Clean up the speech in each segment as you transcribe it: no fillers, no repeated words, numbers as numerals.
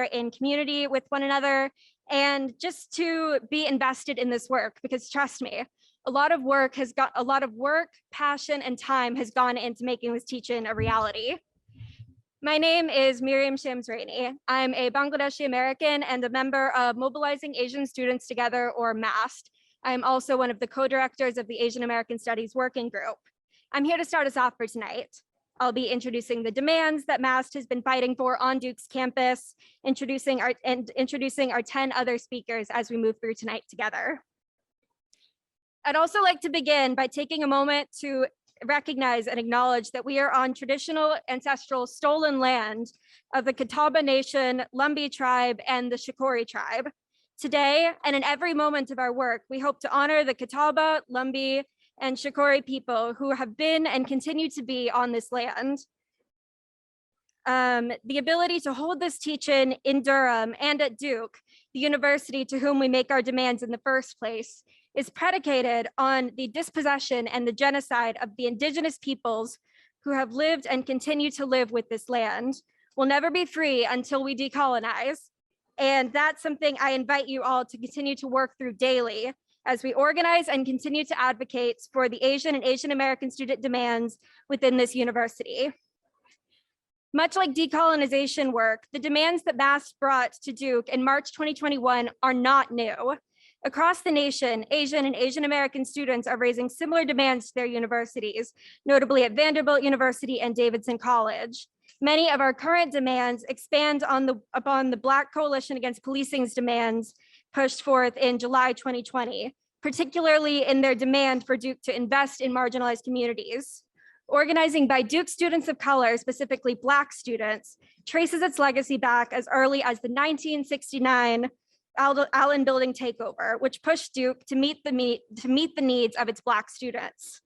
in community with one another, and just to be invested in this work, because trust me, a lot of work, passion, and time has gone into making this teach-in a reality. My name is Miriam Shams-Rainey. I'm a Bangladeshi American and a member of Mobilizing Asian Students Together, or MAST. I'm also one of the co-directors of the Asian American Studies Working Group. I'm here to start us off for tonight. I'll be introducing the demands that MAST has been fighting for on Duke's campus, introducing our 10 other speakers as we move through tonight together. I'd also like to begin by taking a moment to recognize and acknowledge that we are on traditional, ancestral, stolen land of the Catawba Nation, Lumbee tribe, and the Shakori tribe. Today, and in every moment of our work, we hope to honor the Catawba, Lumbee, and Shakori people who have been and continue to be on this land. The ability to hold this teach-in in Durham and at Duke, the university to whom we make our demands in the first place, is predicated on the dispossession and the genocide of the indigenous peoples who have lived and continue to live with this land. We'll never be free until we decolonize. And that's something I invite you all to continue to work through daily as we organize and continue to advocate for the Asian and Asian American student demands within this university. Much like decolonization work, the demands that MAST brought to Duke in March 2021 are not new. Across the nation, Asian and Asian American students are raising similar demands to their universities, notably at Vanderbilt University and Davidson College. Many of our current demands expand upon the Black Coalition Against Policing's demands pushed forth in July 2020, particularly in their demand for Duke to invest in marginalized communities. Organizing by Duke students of color, specifically Black students, traces its legacy back as early as the 1969 Allen Building takeover, which pushed Duke to meet the needs of its Black students.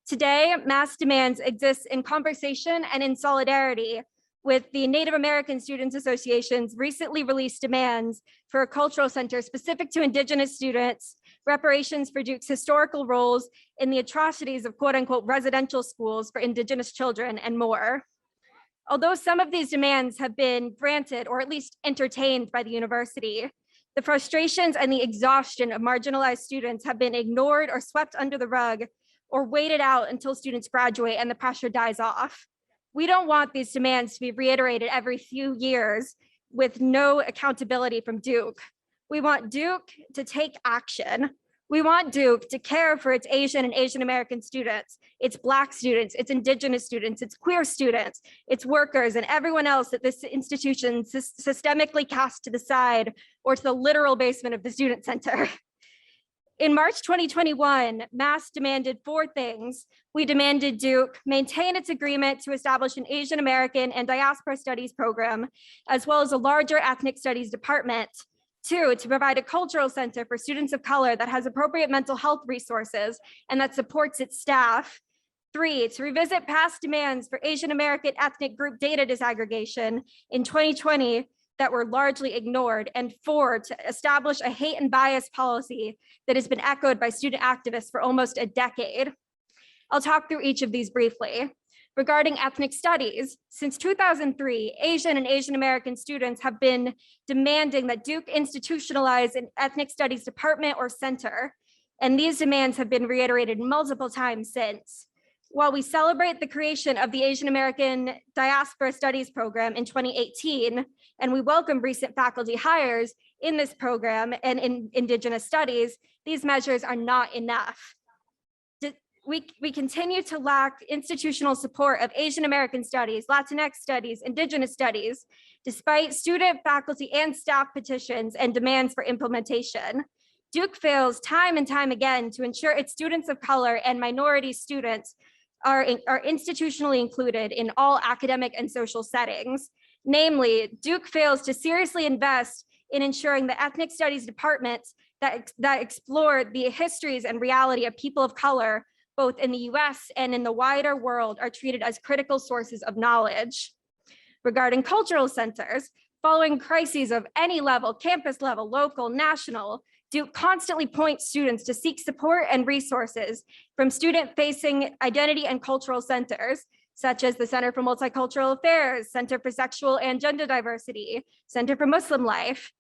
Today, MAST demands exist in conversation and in solidarity with the Native American Students Association's recently released demands for a cultural center specific to Indigenous students, reparations for Duke's historical roles in the atrocities of quote unquote residential schools for Indigenous children, and more. Although some of these demands have been granted or at least entertained by the university, the frustrations and the exhaustion of marginalized students have been ignored or swept under the rug or waited out until students graduate and the pressure dies off. We don't want these demands to be reiterated every few years with no accountability from Duke. We want Duke to take action. We want Duke to care for its Asian and Asian American students, its Black students, its Indigenous students, its queer students, its workers, and everyone else that this institution systemically cast to the side or to the literal basement of the student center. In March 2021, MAST demanded 4 things. We demanded Duke maintain its agreement to establish an Asian American and Diaspora Studies program, as well as a larger ethnic studies department. 2, to provide a cultural center for students of color that has appropriate mental health resources and that supports its staff. 3, to revisit past demands for Asian American ethnic group data disaggregation in 2020 that were largely ignored. And 4, to establish a hate and bias policy that has been echoed by student activists for almost a decade. I'll talk through each of these briefly. Regarding ethnic studies, since 2003, Asian and Asian American students have been demanding that Duke institutionalize an ethnic studies department or center, and these demands have been reiterated multiple times since. While we celebrate the creation of the Asian American Diaspora Studies program in 2018, and we welcome recent faculty hires in this program and in Indigenous studies, these measures are not enough. We continue to lack institutional support of Asian American studies, Latinx studies, Indigenous studies, despite student, faculty, and staff petitions and demands for implementation. Duke fails time and time again to ensure its students of color and minority students are institutionally included in all academic and social settings. Namely, Duke fails to seriously invest in ensuring the ethnic studies departments that explore the histories and reality of people of color, both in the US and in the wider world, are treated as critical sources of knowledge. Regarding cultural centers, following crises of any level, campus level, local, national, Duke constantly points students to seek support and resources from student-facing identity and cultural centers, such as the Center for Multicultural Affairs, Center for Sexual and Gender Diversity, Center for Muslim Life.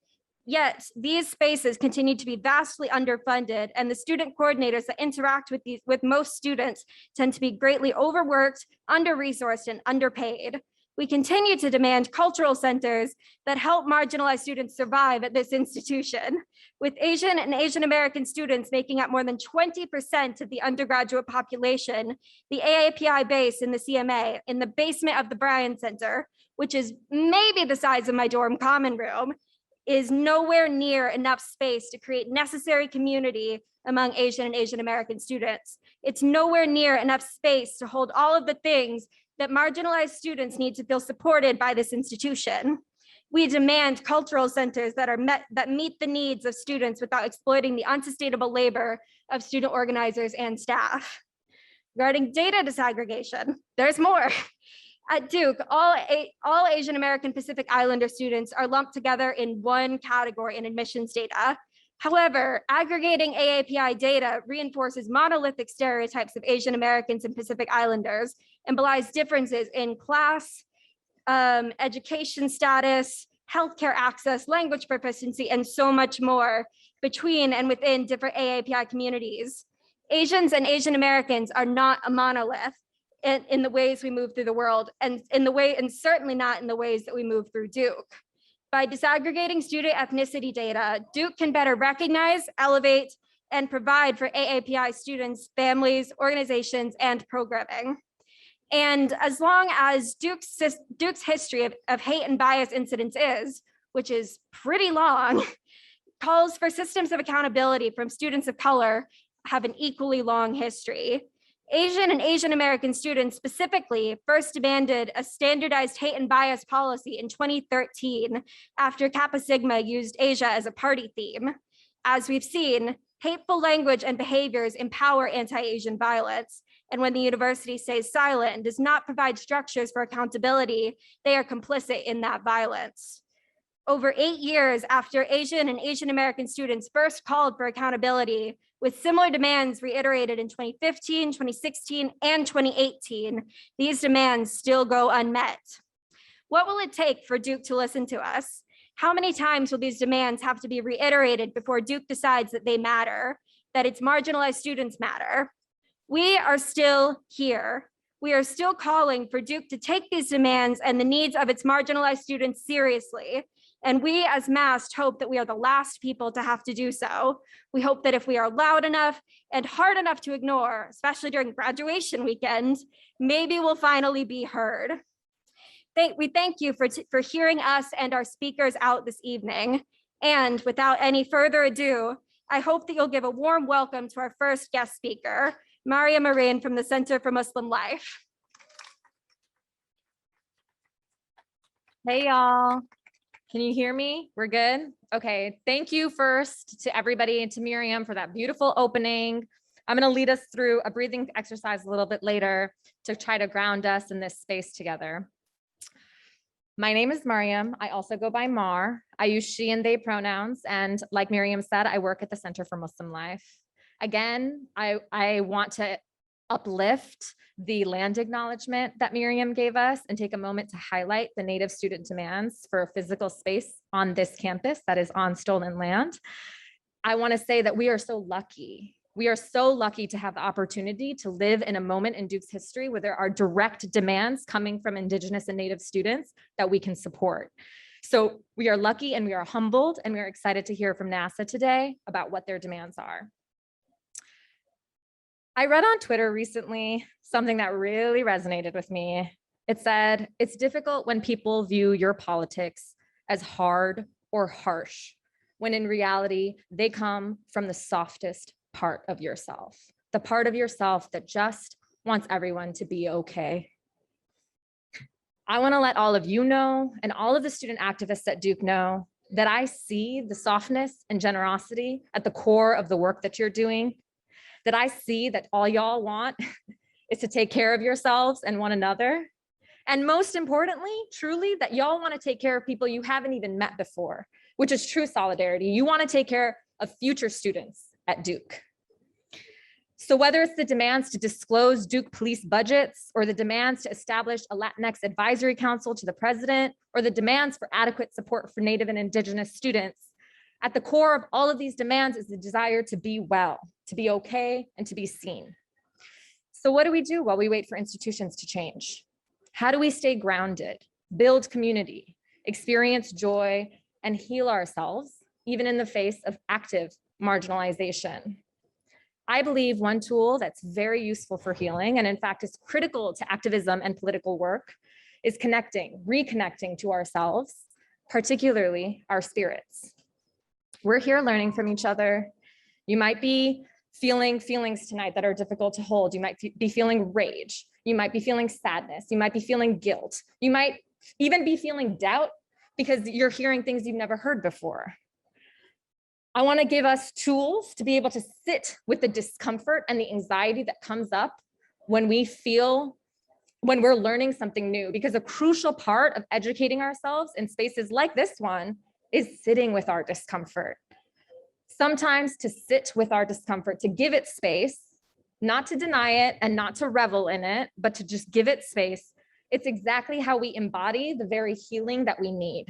Yet these spaces continue to be vastly underfunded, and the student coordinators that interact with most students tend to be greatly overworked, under-resourced, and underpaid. We continue to demand cultural centers that help marginalized students survive at this institution. With Asian and Asian American students making up more than 20% of the undergraduate population, the AAPI base in the CMA, in the basement of the Bryan Center, which is maybe the size of my dorm common room, is nowhere near enough space to create necessary community among Asian and Asian American students. It's nowhere near enough space to hold all of the things that marginalized students need to feel supported by this institution. We demand cultural centers that meet the needs of students without exploiting the unsustainable labor of student organizers and staff. Regarding data disaggregation, there's more. At Duke, all Asian American Pacific Islander students are lumped together in one category in admissions data. However, aggregating AAPI data reinforces monolithic stereotypes of Asian Americans and Pacific Islanders and belies differences in class, education status, healthcare access, language proficiency, and so much more between and within different AAPI communities. Asians and Asian Americans are not a monolith in the ways we move through the world, and certainly not in the ways that we move through Duke. By disaggregating student ethnicity data, Duke can better recognize, elevate, and provide for AAPI students, families, organizations, and programming. And as long as Duke's history of hate and bias incidents which is pretty long, calls for systems of accountability from students of color have an equally long history. Asian and Asian American students specifically first demanded a standardized hate and bias policy in 2013 after Kappa Sigma used Asia as a party theme. As we've seen, hateful language and behaviors empower anti-Asian violence. And when the university stays silent and does not provide structures for accountability, they are complicit in that violence. Over 8 years after Asian and Asian American students first called for accountability, with similar demands reiterated in 2015, 2016, and 2018, these demands still go unmet. What will it take for Duke to listen to us? How many times will these demands have to be reiterated before Duke decides that they matter, that its marginalized students matter? We are still here. We are still calling for Duke to take these demands and the needs of its marginalized students seriously. And we as MAST hope that we are the last people to have to do so. We hope that if we are loud enough and hard enough to ignore, especially during graduation weekend, maybe we'll finally be heard. We thank you for hearing us and our speakers out this evening. And without any further ado, I hope that you'll give a warm welcome to our first guest speaker, Maryam Arain from the Center for Muslim Life. Hey, y'all. Can you hear me? We're good? Okay, thank you first to everybody and to Miriam for that beautiful opening. I'm gonna lead us through a breathing exercise a little bit later to try to ground us in this space together. My name is Maryam. I also go by Mar. I use she and they pronouns. And like Miriam said, I work at the Center for Muslim Life. Again, I want to uplift the land acknowledgement that Miriam gave us and take a moment to highlight the Native student demands for a physical space on this campus that is on stolen land. I want to say that we are so lucky. We are so lucky to have the opportunity to live in a moment in Duke's history where there are direct demands coming from Indigenous and Native students that we can support. So we are lucky and we are humbled and we are excited to hear from NASA today about what their demands are. I read on Twitter recently something that really resonated with me. It said, it's difficult when people view your politics as hard or harsh, when in reality, they come from the softest part of yourself, the part of yourself that just wants everyone to be okay. I want to let all of you know, and all of the student activists at Duke know, that I see the softness and generosity at the core of the work that you're doing, that I see that all y'all want is to take care of yourselves and one another. And most importantly, truly, that y'all want to take care of people you haven't even met before, which is true solidarity. You want to take care of future students at Duke. So whether it's the demands to disclose Duke police budgets, or the demands to establish a Latinx advisory council to the president, or the demands for adequate support for Native and Indigenous students, at the core of all of these demands is the desire to be well, to be okay, and to be seen. So what do we do while we wait for institutions to change? How do we stay grounded, build community, experience joy, and heal ourselves, even in the face of active marginalization? I believe one tool that's very useful for healing, and in fact is critical to activism and political work, is reconnecting to ourselves, particularly our spirits. We're here learning from each other. You might be feeling feelings tonight that are difficult to hold. You might be feeling rage. You might be feeling sadness. You might be feeling guilt. You might even be feeling doubt because you're hearing things you've never heard before. I want to give us tools to be able to sit with the discomfort and the anxiety that comes up when we're learning something new, because a crucial part of educating ourselves in spaces like this one is sitting with our discomfort. Sometimes to sit with our discomfort, to give it space, not to deny it and not to revel in it, but to just give it space. It's exactly how we embody the very healing that we need.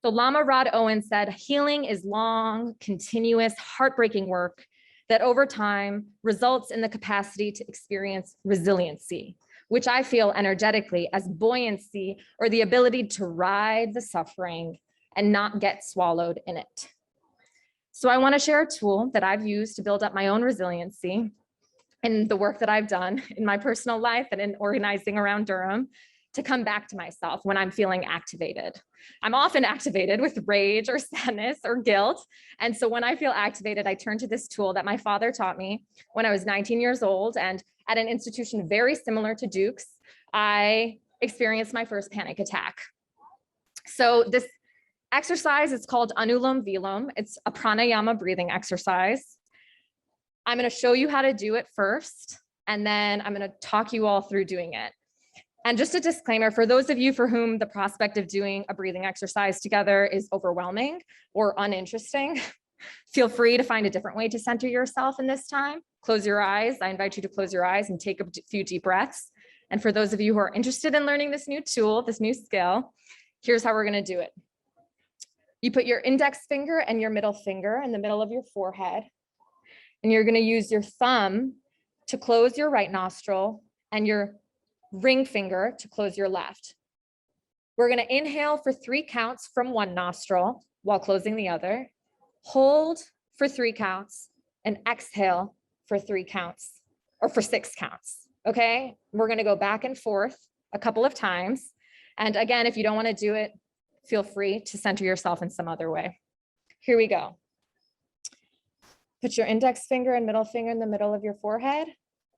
So Lama Rod Owen said, healing is long, continuous, heartbreaking work that over time results in the capacity to experience resiliency, which I feel energetically as buoyancy, or the ability to ride the suffering and not get swallowed in it. So I want to share a tool that I've used to build up my own resiliency in the work that I've done in my personal life and in organizing around Durham, to come back to myself when I'm feeling activated. I'm often activated with rage or sadness or guilt. And so when I feel activated, I turn to this tool that my father taught me when I was 19 years old. And at an institution very similar to Duke's, I experienced my first panic attack. So this exercise is called Anulom Vilom. It's a pranayama breathing exercise. I'm going to show you how to do it first, and then I'm going to talk you all through doing it. And just a disclaimer, for those of you for whom the prospect of doing a breathing exercise together is overwhelming or uninteresting, feel free to find a different way to center yourself in this time. Close your eyes. I invite you to close your eyes and take a few deep breaths. And for those of you who are interested in learning this new tool, this new skill, here's how we're going to do it. You put your index finger and your middle finger in the middle of your forehead, and you're going to use your thumb to close your right nostril and your ring finger to close your left. We're going to inhale for 3 counts from one nostril while closing the other, hold for 3 counts, and exhale for 3 counts, or for 6 counts. Okay, we're going to go back and forth a couple of times. And again, if you don't want to do it, feel free to center yourself in some other way. Here we go. Put your index finger and middle finger in the middle of your forehead.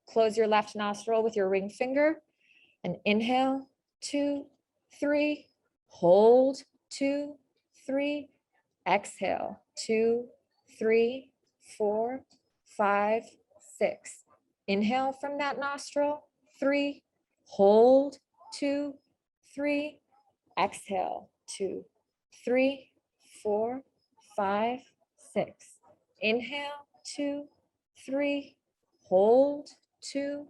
Close your left nostril with your ring finger and inhale, 2, 3, hold, 2, 3, exhale, 2, 3, 4, 5, 6. Inhale from that nostril, 3, hold, 2, 3, exhale, 2, 3, 4, 5, 6. Inhale, 2, 3, hold, 2,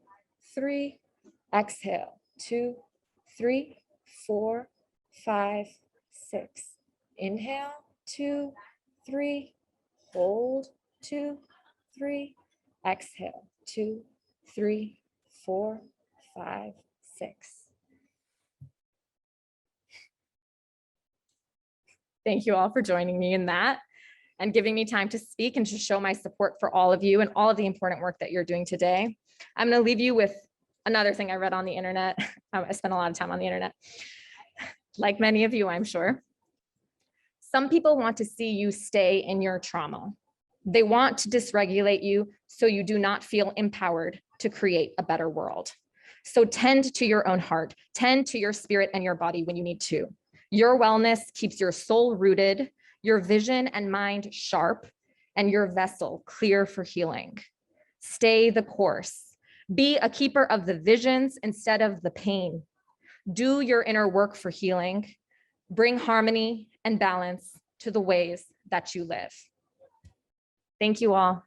3, exhale, 2, 3, 4, 5, 6. Inhale, 2, 3, hold, 2, 3, exhale, 2, 3, 4, 5, 6. Thank you all for joining me in that and giving me time to speak and to show my support for all of you and all of the important work that you're doing today. I'm going to leave you with another thing I read on the internet. I spent a lot of time on the internet, like many of you, I'm sure. Some people want to see you stay in your trauma. They want to dysregulate you so you do not feel empowered to create a better world. So tend to your own heart, tend to your spirit and your body when you need to. Your wellness keeps your soul rooted, your vision and mind sharp, and your vessel clear for healing. Stay the course. Be a keeper of the visions instead of the pain. Do your inner work for healing. Bring harmony and balance to the ways that you live. Thank you all.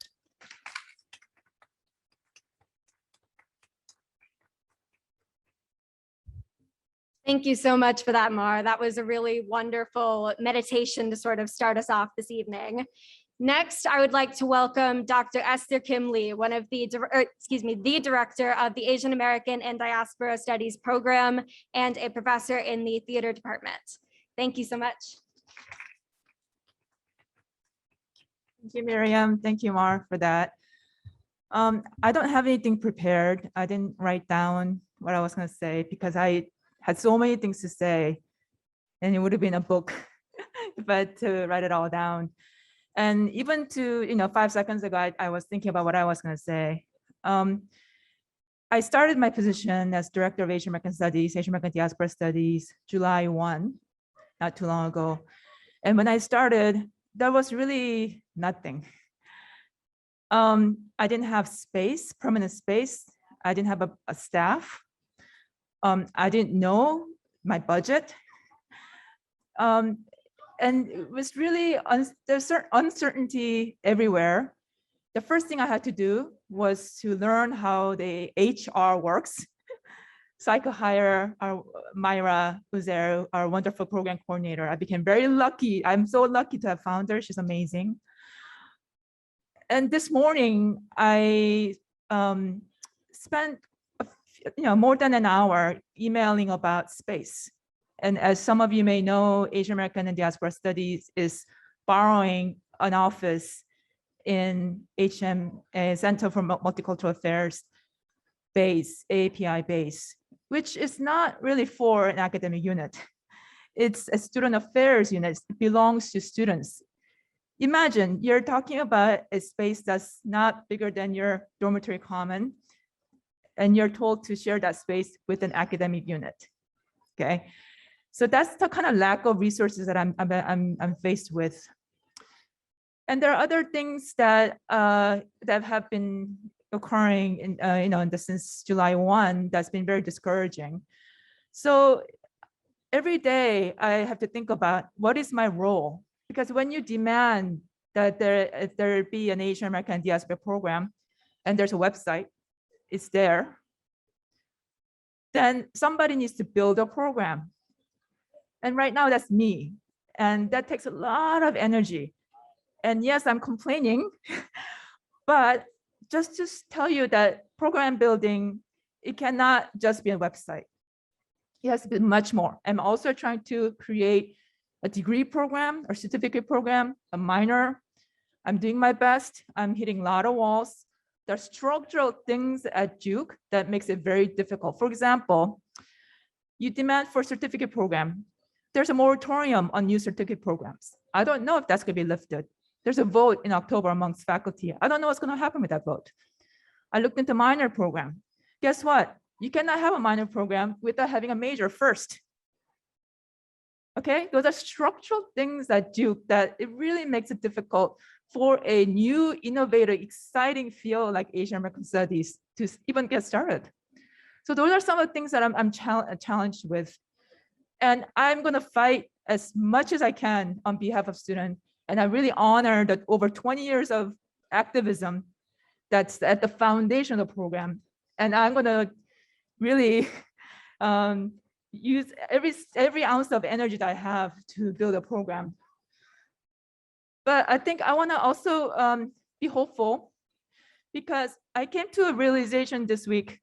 Thank you so much for that, Mar. That was a really wonderful meditation to sort of start us off this evening. Next, I would like to welcome Dr. Esther Kim Lee, one of the director of the Asian American and Diaspora Studies program and a professor in the theater department. Thank you so much. Thank you, Miriam. Thank you, Mar, for that. I don't have anything prepared. I didn't write down what I was going to say because I had so many things to say, and it would have been a book, but to write it all down. And even to, 5 seconds ago, I was thinking about what I was going to say. I started my position as Director of Asian American Studies, Asian American Diaspora Studies, July 1, not too long ago. And when I started, there was really nothing. I didn't have space, permanent space. I didn't have a staff. I didn't know my budget. And it was really, there's certain uncertainty everywhere. The first thing I had to do was to learn how the HR works. So I could hire our Myra, who's there, our wonderful program coordinator. I became very lucky. I'm so lucky to have found her. She's amazing. And this morning, I spent more than an hour emailing about space. And as some of you may know, Asian American and Diaspora Studies is borrowing an office in HM, Center for Multicultural Affairs base, AAPI base, which is not really for an academic unit. It's a student affairs unit. It belongs to students. Imagine you're talking about a space that's not bigger than your dormitory common, and you're told to share that space with an academic unit, okay? So that's the kind of lack of resources that I'm faced with. And there are other things that that have been occurring in since July 1 that's been very discouraging. So every day I have to think about what is my role, because when you demand that there be an Asian American diaspora program and there's a website, it's there, then somebody needs to build a program. And right now that's me. And that takes a lot of energy. And yes, I'm complaining, but just to tell you that program building, it cannot just be a website. It has to be much more. I'm also trying to create a degree program or certificate program, a minor. I'm doing my best. I'm hitting a lot of walls. There are structural things at Duke that makes it very difficult. For example, you demand for a certificate program. There's a moratorium on new certificate programs. I don't know if that's going to be lifted. There's a vote in October amongst faculty. I don't know what's going to happen with that vote. I looked into minor program. Guess what? You cannot have a minor program without having a major first. Okay, those are structural things at Duke that it really makes it difficult for a new, innovative, exciting field like Asian American Studies to even get started. So those are some of the things that I'm challenged with. And I'm going to fight as much as I can on behalf of students. And I'm really honored that over 20 years of activism that's at the foundation of the program. And I'm going to really use every ounce of energy that I have to build a program. But I think I want to also be hopeful, because I came to a realization this week.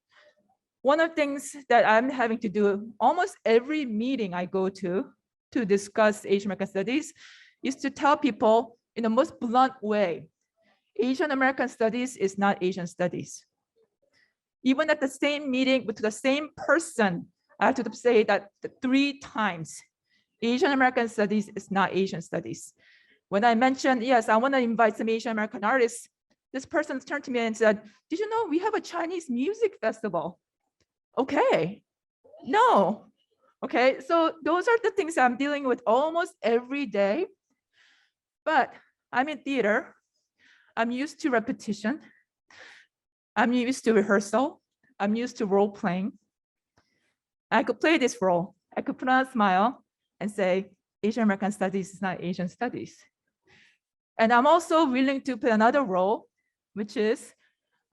One of the things that I'm having to do almost every meeting I go to discuss Asian American Studies is to tell people in the most blunt way, Asian American Studies is not Asian Studies. Even at the same meeting with the same person, I have to say that 3 times. Asian American Studies is not Asian Studies. When I mentioned, yes, I want to invite some Asian American artists, this person turned to me and said, did you know we have a Chinese music festival? Okay, no. Okay, so those are the things I'm dealing with almost every day. But I'm in theater. I'm used to repetition. I'm used to rehearsal. I'm used to role playing. I could play this role. I could put on a smile and say, Asian American Studies is not Asian Studies. And I'm also willing to play another role, which is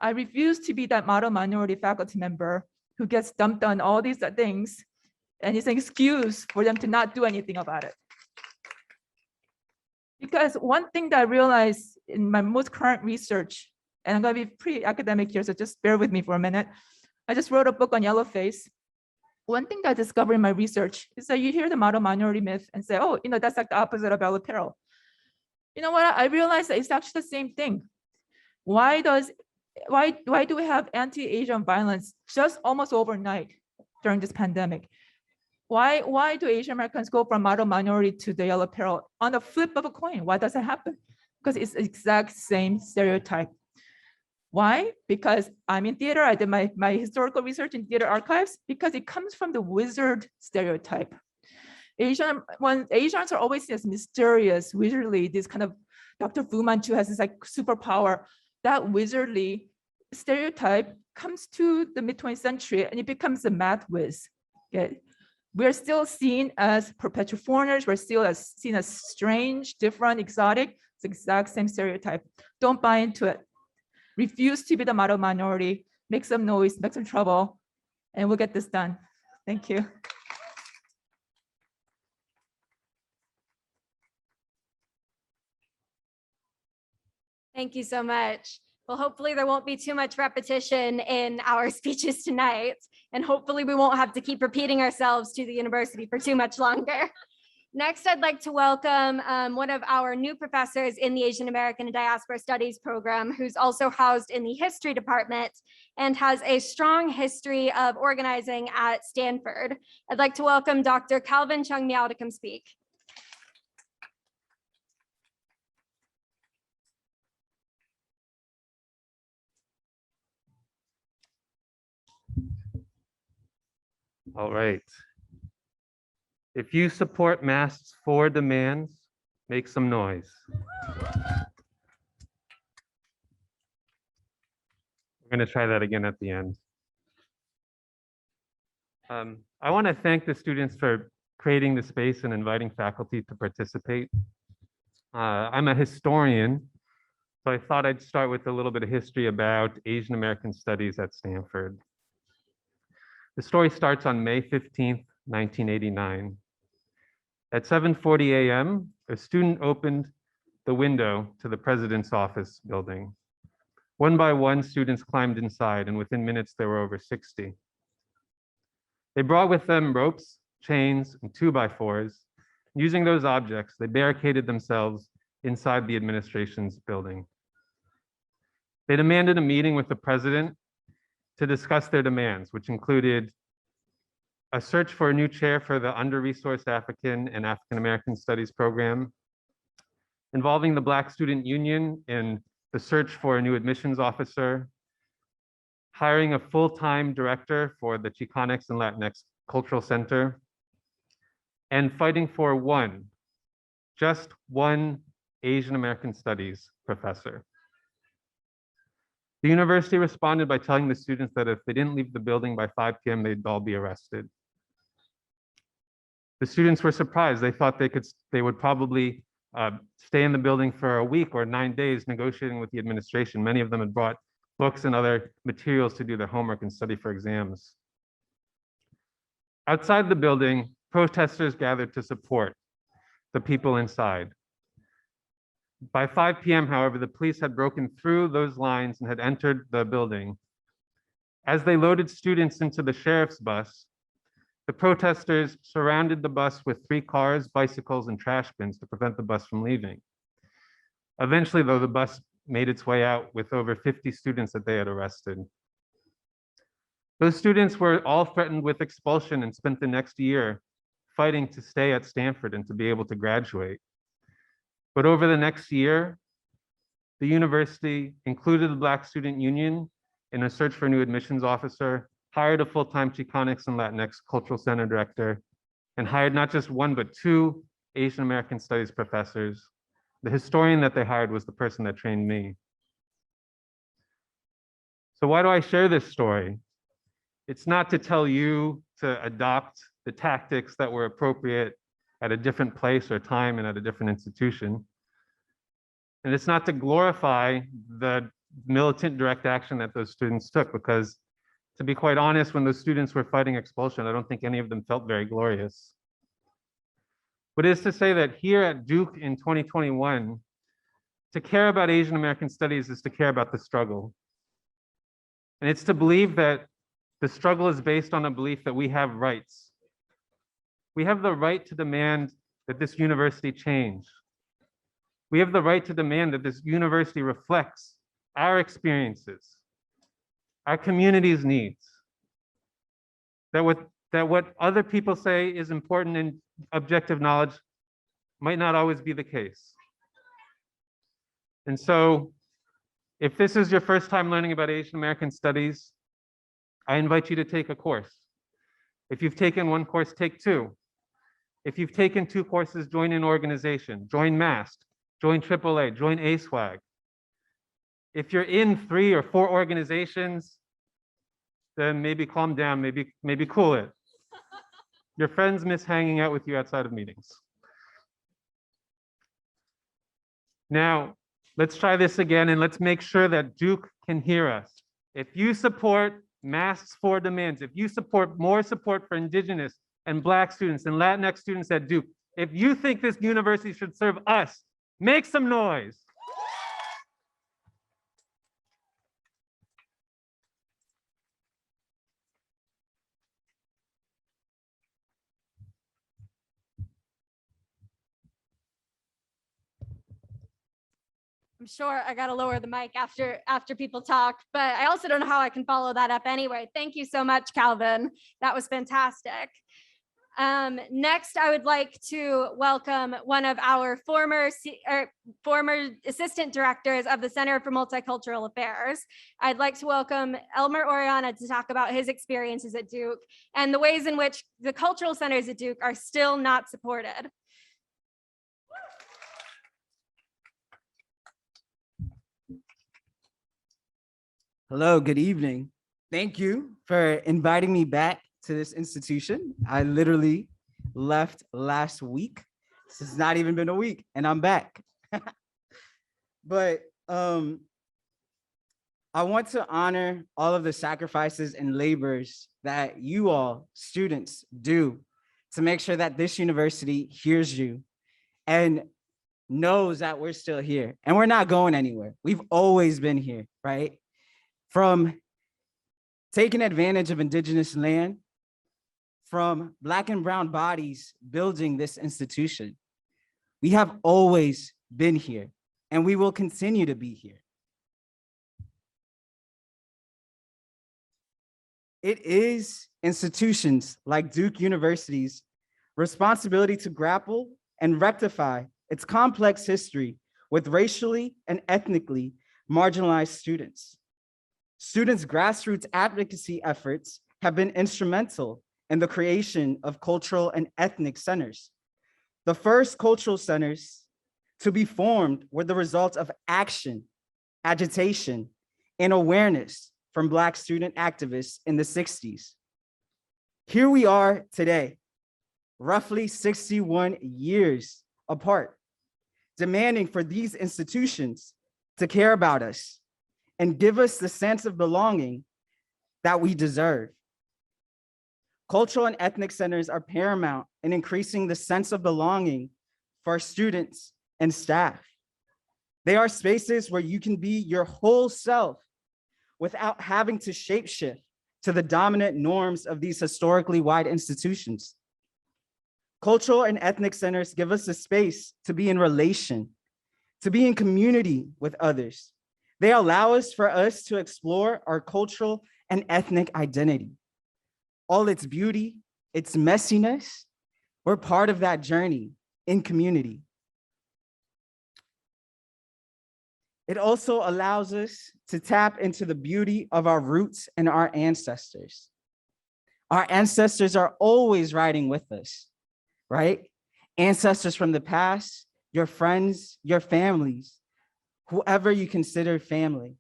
I refuse to be that model minority faculty member who gets dumped on all these things And it's an excuse for them to not do anything about it. Because one thing that I realized in my most current research, and I'm going to be pretty academic here, so just bear with me for a minute. I just wrote a book on yellow face. One thing that I discovered in my research is that you hear the model minority myth and say, oh, that's like the opposite of yellow peril. You know what? I realized that it's actually the same thing. Why do we have anti-Asian violence just almost overnight during this pandemic? Why do Asian Americans go from model minority to the yellow peril on the flip of a coin? Why does that happen? Because it's the exact same stereotype. Why? Because I'm in theater. I did my historical research in theater archives, because it comes from the wizard stereotype. Asians are always seen as mysterious, wizardly, this kind of Dr. Fu Manchu has this like superpower. That wizardly stereotype comes to the mid-20th century and it becomes a math whiz. Okay? We're still seen as perpetual foreigners. We're still seen as strange, different, exotic. It's the exact same stereotype. Don't buy into it. Refuse to be the model minority. Make some noise, make some trouble, and we'll get this done. Thank you. Thank you so much. Well, hopefully there won't be too much repetition in our speeches tonight, and hopefully we won't have to keep repeating ourselves to the university for too much longer. Next, I'd like to welcome one of our new professors in the Asian American and Diaspora Studies program, who's also housed in the history department and has a strong history of organizing at Stanford. I'd like to welcome Dr. Calvin Cheung-Miaw to come speak. All right. If you support MAST's 4 demands, make some noise. We're going to try that again at the end. I want to thank the students for creating the space and inviting faculty to participate. I'm a historian, so I thought I'd start with a little bit of history about Asian American studies at Stanford. The story starts on May 15th, 1989. At 7:40 a.m., a student opened the window to the president's office building. One by one, students climbed inside, and within minutes, there were over 60. They brought with them ropes, chains, and 2x4s. Using those objects, they barricaded themselves inside the administration's building. They demanded a meeting with the president to discuss their demands, which included a search for a new chair for the under-resourced African and African American Studies program, involving the Black Student Union in the search for a new admissions officer, hiring a full-time director for the Chicanx and Latinx Cultural Center, and fighting for just one Asian American Studies professor. The university responded by telling the students that if they didn't leave the building by 5 p.m., they'd all be arrested. The students were surprised. They thought they would probably stay in the building for a week or 9 days negotiating with the administration. Many of them had brought books and other materials to do their homework and study for exams. Outside the building, protesters gathered to support the people inside. By 5 p.m., however, the police had broken through those lines and had entered the building. As they loaded students into the sheriff's bus, the protesters surrounded the bus with 3 cars, bicycles, and trash bins to prevent the bus from leaving. Eventually, though, the bus made its way out with over 50 students that they had arrested. Those students were all threatened with expulsion and spent the next year fighting to stay at Stanford and to be able to graduate. But over the next year, the university included the Black Student Union in a search for a new admissions officer, hired a full-time Chicanx and Latinx Cultural Center director, and hired not just 1, but 2 Asian American Studies professors. The historian that they hired was the person that trained me. So why do I share this story? It's not to tell you to adopt the tactics that were appropriate at a different place or time and at a different institution. And it's not to glorify the militant direct action that those students took, because To be quite honest, when those students were fighting expulsion, I don't think any of them felt very glorious. But it is to say that here at Duke in 2021, to care about Asian American studies is to care about the struggle. And it's to believe that the struggle is based on a belief that we have rights. We have the right to demand that this university change. We have the right to demand that this university reflects our experiences, our community's needs. That what other people say is important in objective knowledge might not always be the case. And so, if this is your first time learning about Asian American studies, I invite you to take a course. If you've taken one course, take two. If you've taken two courses, join an organization, join MAST, join AAA, join AASWG. If you're in 3 or 4 organizations, then maybe calm down, maybe cool it. Your friends miss hanging out with you outside of meetings. Now, let's try this again and let's make sure that Duke can hear us. If you support Masks for Demands, if you support more support for Indigenous and Black students and Latinx students at Duke, if you think this university should serve us, make some noise. I'm sure I gotta lower the mic after people talk, but I also don't know how I can follow that up anyway. Thank you so much, Calvin. That was fantastic. Next, I would like to welcome one of our former assistant directors of the Center for Multicultural Affairs. I'd like to welcome Elmer Orellana to talk about his experiences at Duke and the ways in which the cultural centers at Duke are still not supported. Hello, good evening. Thank you for inviting me back to this institution. I literally left last week. This has not even been a week and I'm back. But I want to honor all of the sacrifices and labors that you all students do to make sure that this university hears you and knows that we're still here and we're not going anywhere. We've always been here, right? From taking advantage of Indigenous land, from Black and brown bodies building this institution. We have always been here and we will continue to be here. It is institutions like Duke University's responsibility to grapple and rectify its complex history with racially and ethnically marginalized students. Students' grassroots advocacy efforts have been instrumental in the creation of cultural and ethnic centers. The first cultural centers to be formed were the result of action, agitation, and awareness from Black student activists in the 60s. Here we are today, roughly 61 years apart, demanding for these institutions to care about us and give us the sense of belonging that we deserve. Cultural and ethnic centers are paramount in increasing the sense of belonging for our students and staff. They are spaces where you can be your whole self without having to shapeshift to the dominant norms of these historically wide institutions. Cultural and ethnic centers give us a space to be in relation, to be in community with others. They allow us to explore our cultural and ethnic identity. All its beauty, its messiness, we're part of that journey in community. It also allows us to tap into the beauty of our roots and our ancestors. Our ancestors are always riding with us, right? Ancestors from the past, your friends, your families, whoever you consider family.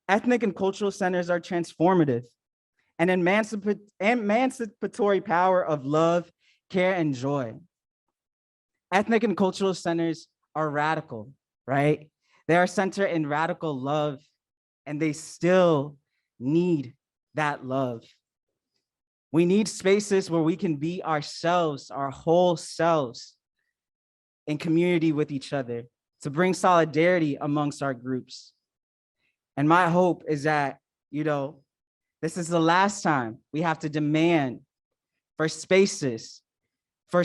Ethnic and cultural centers are transformative and emancipatory power of love, care, and joy. Ethnic and cultural centers are radical, right? They are centered in radical love and they still need that love. We need spaces where we can be ourselves, our whole selves, in community with each other to bring solidarity amongst our groups. And my hope is that, this is the last time we have to demand for spaces for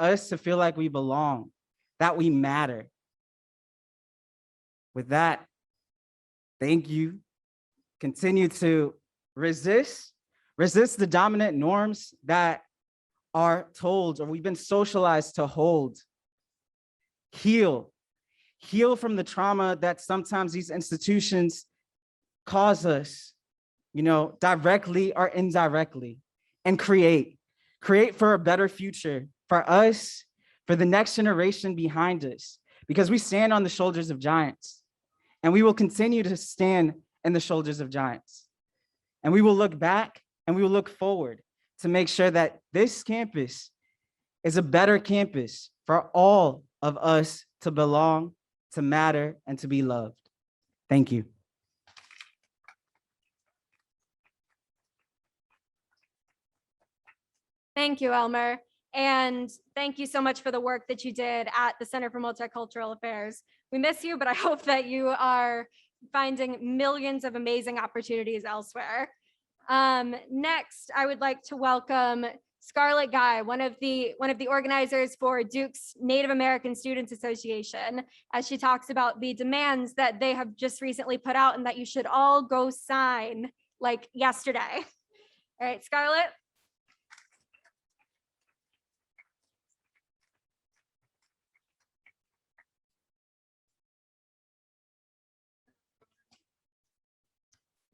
us to feel like we belong, that we matter. With that, thank you. Continue to resist the dominant norms that are told or we've been socialized to hold. Heal from the trauma that sometimes these institutions cause us, directly or indirectly, and create for a better future for us, for the next generation behind us, because we stand on the shoulders of giants, and we will continue to stand in the shoulders of giants. And we will look back and we will look forward to make sure that this campus is a better campus for all of us to belong, to matter, and to be loved. Thank you. Thank you, Elmer. And thank you so much for the work that you did at the Center for Multicultural Affairs. We miss you, but I hope that you are finding millions of amazing opportunities elsewhere. Next, I would like to welcome Scarlett Guy, one of the organizers for Duke's Native American Students Association, as she talks about the demands that they have just recently put out and that you should all go sign like yesterday. All right, Scarlett.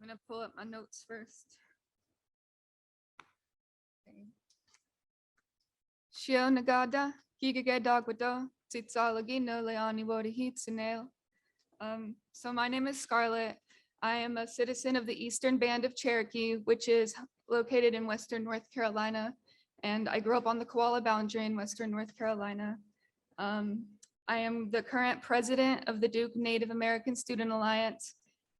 I'm gonna pull up my notes first. Shio Nagada, Gigage Dagwado, Titsalagino Leani Wodahitsuneo. So my name is Scarlett. I am a citizen of the Eastern Band of Cherokee, which is located in Western North Carolina. And I grew up on the Koala boundary in Western North Carolina. I am the current president of the Duke Native American Student Alliance,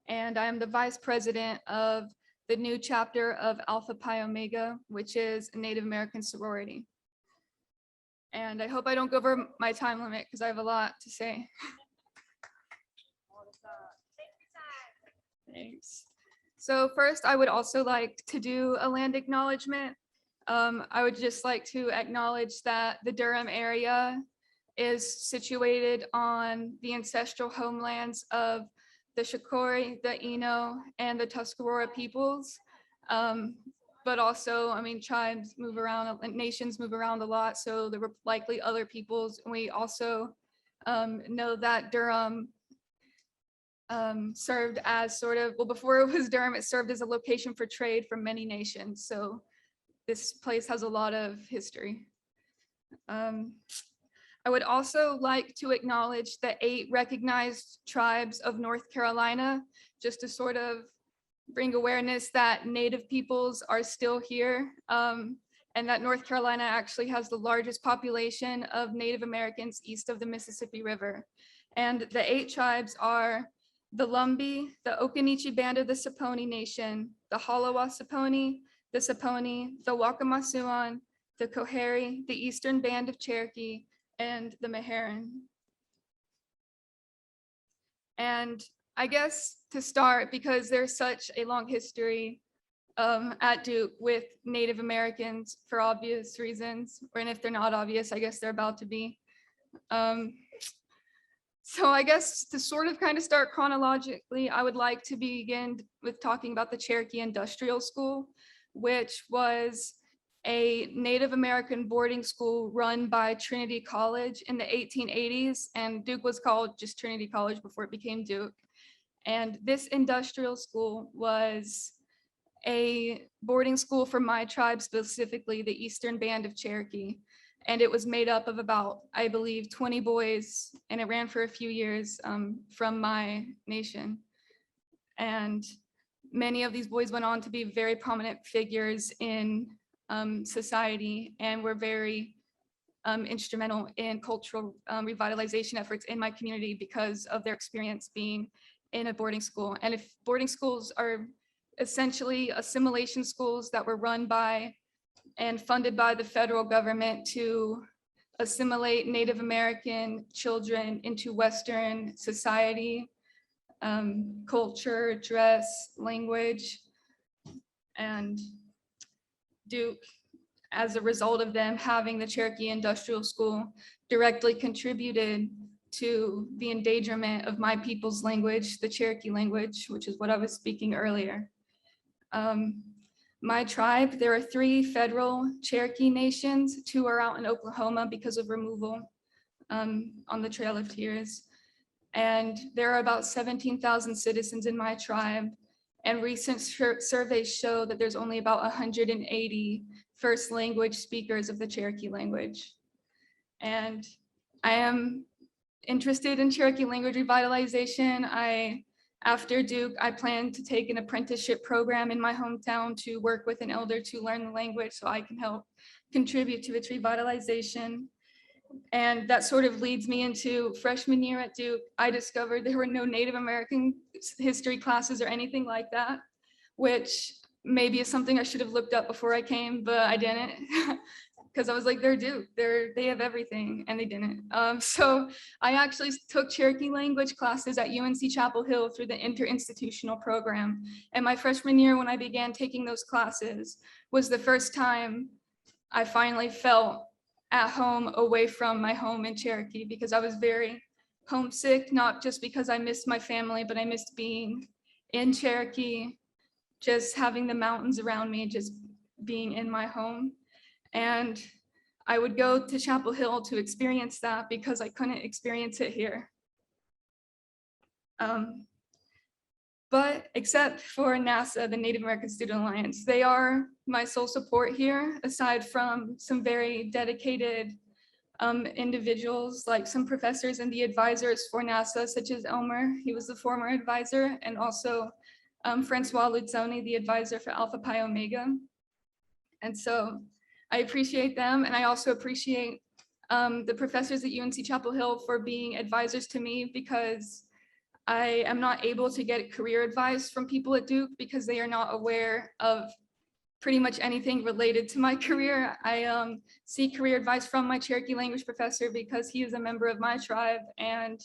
and I am the vice president of the new chapter of Alpha Pi Omega, which is a Native American sorority. And I hope I don't go over my time limit because I have a lot to say. Thanks. So first, I would also like to do a land acknowledgement. I would just like to acknowledge that the Durham area is situated on the ancestral homelands of the Shakori, the Eno, and the Tuscarora peoples. But also, tribes move around, nations move around a lot, so there were likely other peoples. And we also know that Durham served as before it was Durham, it served as a location for trade for many nations. So this place has a lot of history. I would also like to acknowledge the 8 recognized tribes of North Carolina, just to sort of bring awareness that Native peoples are still here, and that North Carolina actually has the largest population of Native Americans east of the Mississippi River. And the 8 tribes are the Lumbee, the Occaneechi Band of the Saponi Nation, the Halawa Saponi, the Wakamasuan, the Coharie, the Eastern Band of Cherokee, and the Meherrin. And I guess to start, because there's such a long history at Duke with Native Americans for obvious reasons, and if they're not obvious, I guess they're about to be. So I guess to sort of kind of start chronologically, I would like to begin with talking about the Cherokee Industrial School, which was a Native American boarding school run by Trinity College in the 1880s, and Duke was called just Trinity College before it became Duke. And this industrial school was a boarding school for my tribe, specifically the Eastern Band of Cherokee. And it was made up of about, I believe, 20 boys, and it ran for a few years from my nation. And many of these boys went on to be very prominent figures in society and were very instrumental in cultural revitalization efforts in my community because of their experience being in a boarding school. And if boarding schools are essentially assimilation schools that were run by and funded by the federal government to assimilate Native American children into Western society, culture, dress, language, and Duke, as a result of them having the Cherokee Industrial School, directly contributed to the endangerment of my people's language, the Cherokee language, which is what I was speaking earlier. My tribe, there are 3 federal Cherokee nations, 2 are out in Oklahoma because of removal on the Trail of Tears. And there are about 17,000 citizens in my tribe. And recent surveys show that there's only about 180 first language speakers of the Cherokee language. And I am interested in Cherokee language revitalization. After Duke, I plan to take an apprenticeship program in my hometown to work with an elder to learn the language so I can help contribute to its revitalization. And that sort of leads me into freshman year at Duke. I discovered there were no Native American history classes or anything like that, which maybe is something I should have looked up before I came, but I didn't. Because I was like, they're Duke, they have everything, and they didn't. So I actually took Cherokee language classes at UNC Chapel Hill through the interinstitutional program. And my freshman year, when I began taking those classes, was the first time I finally felt at home away from my home in Cherokee, because I was very homesick, not just because I missed my family, but I missed being in Cherokee, just having the mountains around me, just being in my home. And I would go to Chapel Hill to experience that because I couldn't experience it here. But except for NASA, the Native American Student Alliance, they are my sole support here, aside from some very dedicated individuals, like some professors and the advisors for NASA, such as Elmer, he was the former advisor, and also Francois Luzzoni, the advisor for Alpha Pi Omega. And so I appreciate them, and I also appreciate the professors at UNC Chapel Hill for being advisors to me, because I am not able to get career advice from people at Duke because they are not aware of pretty much anything related to my career. I seek career advice from my Cherokee language professor because he is a member of my tribe and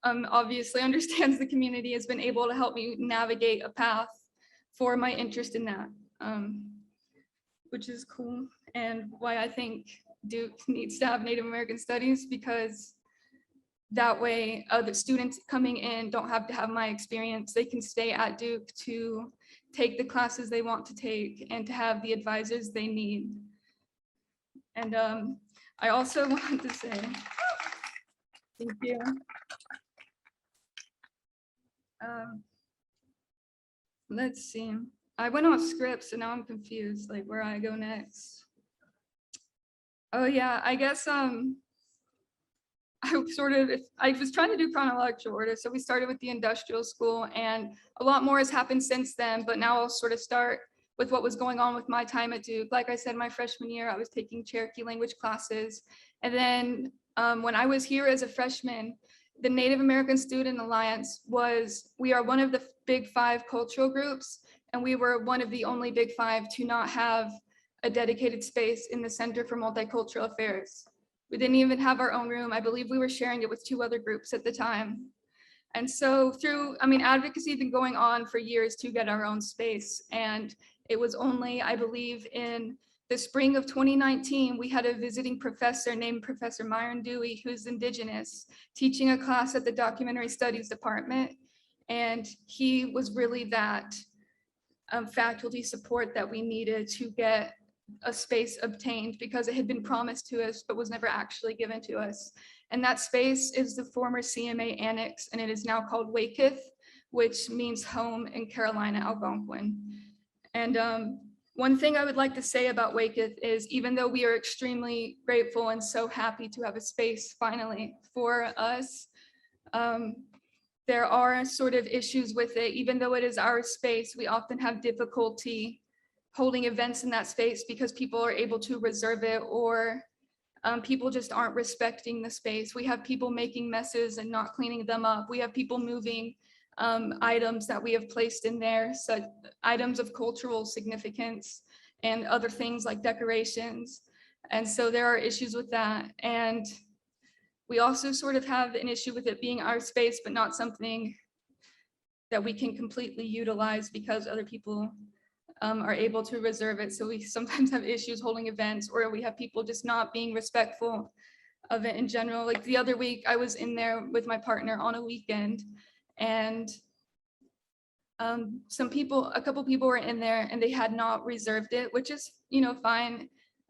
obviously understands the community, has been able to help me navigate a path for my interest in that, which is cool, and why I think Duke needs to have Native American studies, because that way other students coming in don't have to have my experience. They can stay at Duke to take the classes they want to take and to have the advisors they need. And I also want to say, thank you. Let's see. I went off script, so now I'm confused, like where I go next. Oh yeah, I guess I was trying to do chronological order. So we started with the industrial school, and a lot more has happened since then, but now I'll sort of start with what was going on with my time at Duke. Like I said, my freshman year, I was taking Cherokee language classes. And then when I was here as a freshman, the Native American Student Alliance we are one of the big 5 cultural groups, and we were one of the only big 5 to not have a dedicated space in the Center for Multicultural Affairs. We didn't even have our own room. I believe we were sharing it with 2 other groups at the time. And so advocacy had been going on for years to get our own space. And it was only, I believe, in the spring of 2019, we had a visiting professor named Professor Myron Dewey, who's Indigenous, teaching a class at the Documentary Studies Department. And he was really that faculty support that we needed to get a space obtained, because it had been promised to us but was never actually given to us. And that space is the former CMA Annex, and it is now called Waketh, which means home in Carolina Algonquin. And one thing I would like to say about Waketh is, even though we are extremely grateful and so happy to have a space finally for us, there are sort of issues with it. Even though it is our space, we often have difficulty holding events in that space because people are able to reserve it, or people just aren't respecting the space. We have people making messes and not cleaning them up. We have people moving items that we have placed in there, such items of cultural significance and other things like decorations. And so there are issues with that. And we also sort of have an issue with it being our space, but not something that we can completely utilize because other people are able to reserve it. So we sometimes have issues holding events, or we have people just not being respectful of it in general. Like the other week, I was in there with my partner on a weekend, and a couple people were in there and they had not reserved it, which is, fine.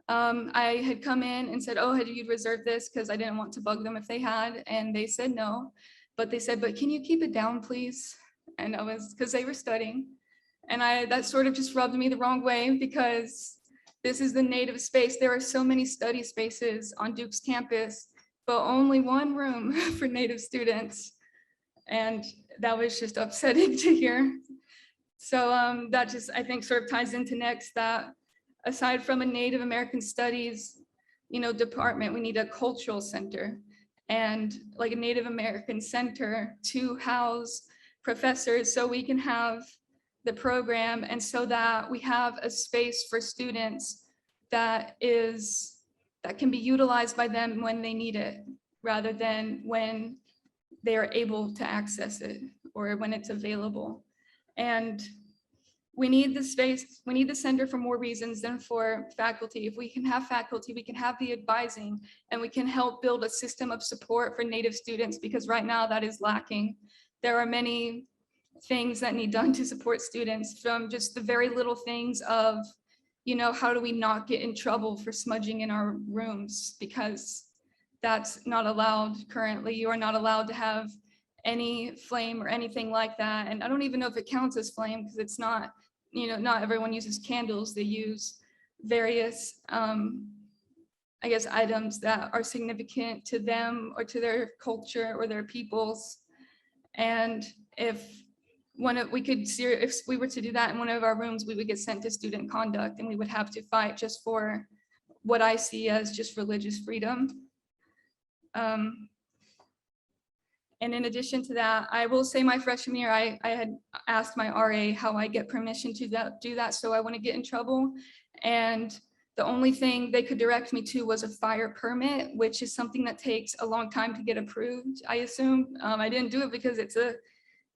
I had come in and said, oh, had you reserved this? Because I didn't want to bug them if they had, and they said no. But they said, but can you keep it down, please? And I was, because they were studying. And that sort of just rubbed me the wrong way, because this is the native space. There are so many study spaces on Duke's campus, but only one room for Native students. And that was just upsetting to hear. So that just, I think, sort of ties into next, that aside from a Native American Studies, department, we need a cultural center and like a Native American center to house professors, so we can have the program, and so that we have a space for students that can be utilized by them when they need it, rather than when they are able to access it or when it's available. And we need the space, we need the center for more reasons than for faculty. If we can have faculty, we can have the advising, and we can help build a system of support for Native students, because right now that is lacking. There are many things that need done to support students, from just the very little things of, how do we not get in trouble for smudging in our rooms, because that's not allowed currently. You are not allowed to have any flame or anything like that. And I don't even know if it counts as flame, because it's not, not everyone uses candles. They use various, I guess, items that are significant to them or to their culture or their peoples. And if we were to do that in one of our rooms, we would get sent to student conduct, and we would have to fight just for what I see as just religious freedom. And in addition to that, I will say my freshman year, I had asked my RA how I get permission to do that, so I wouldn't get in trouble. And the only thing they could direct me to was a fire permit, which is something that takes a long time to get approved, I assume. I didn't do it because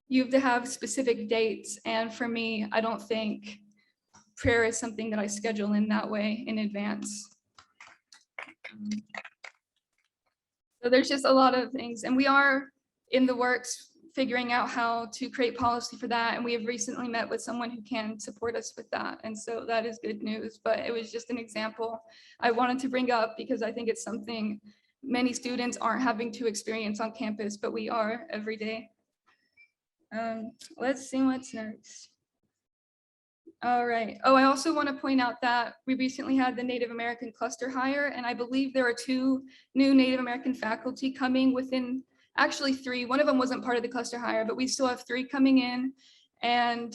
you have to have specific dates. And for me, I don't think prayer is something that I schedule in that way in advance. So there's just a lot of things, and we are in the works figuring out how to create policy for that. And we have recently met with someone who can support us with that. And so that is good news, but it was just an example I wanted to bring up, because I think it's something many students aren't having to experience on campus, but we are every day. Let's see what's next. All right. Oh, I also want to point out that we recently had the Native American cluster hire, and I believe there are 2 new Native American faculty coming within, actually 3. One of them wasn't part of the cluster hire, but we still have 3 coming in. And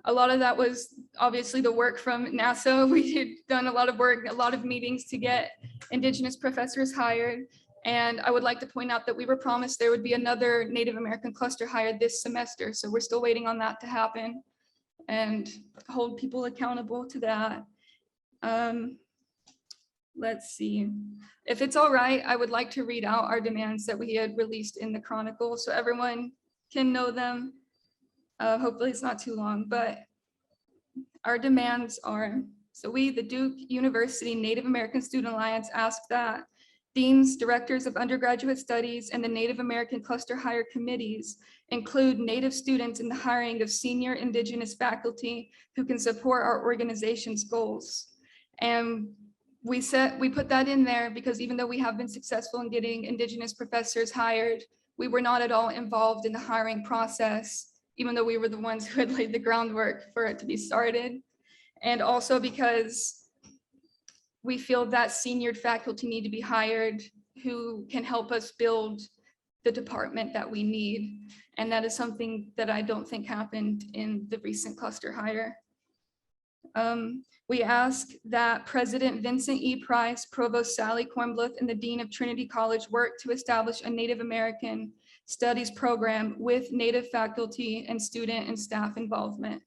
a lot of that was obviously the work from NASA. We had done a lot of work, a lot of meetings to get Indigenous professors hired. And I would like to point out that we were promised there would be another Native American cluster hired this semester. So we're still waiting on that to happen and hold people accountable to that. Let's see. If it's all right, I would like to read out our demands that we had released in the Chronicle so everyone can know them. Hopefully it's not too long, but our demands are, so we, the Duke University Native American Student Alliance, ask that deans, directors of undergraduate studies, and the Native American cluster hire committees include Native students in the hiring of senior Indigenous faculty who can support our organization's goals. And we put that in there because even though we have been successful in getting Indigenous professors hired, we were not at all involved in the hiring process, even though we were the ones who had laid the groundwork for it to be started. And also because we feel that senior faculty need to be hired who can help us build the department that we need. And that is something that I don't think happened in the recent cluster hire. We ask that President Vincent E. Price, Provost Sally Kornbluth, and the Dean of Trinity College work to establish a Native American Studies program with Native faculty and student and staff involvement.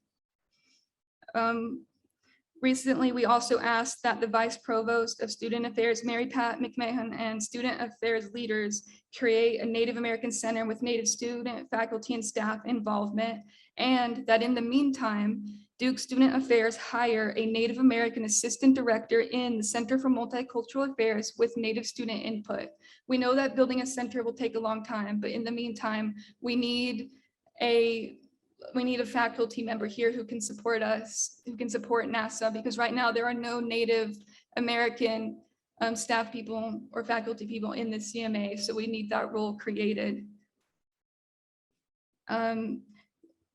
Recently, we also asked that the Vice Provost of Student Affairs, Mary Pat McMahon, and Student Affairs leaders create a Native American Center with Native student, faculty, and staff involvement, and that in the meantime, Duke Student Affairs hire a Native American Assistant Director in the Center for Multicultural Affairs with Native student input. We know that building a center will take a long time, but in the meantime, we need a faculty member here who can support us, who can support NASA, because right now there are no Native American staff people or faculty people in the CMA, so we need that role created.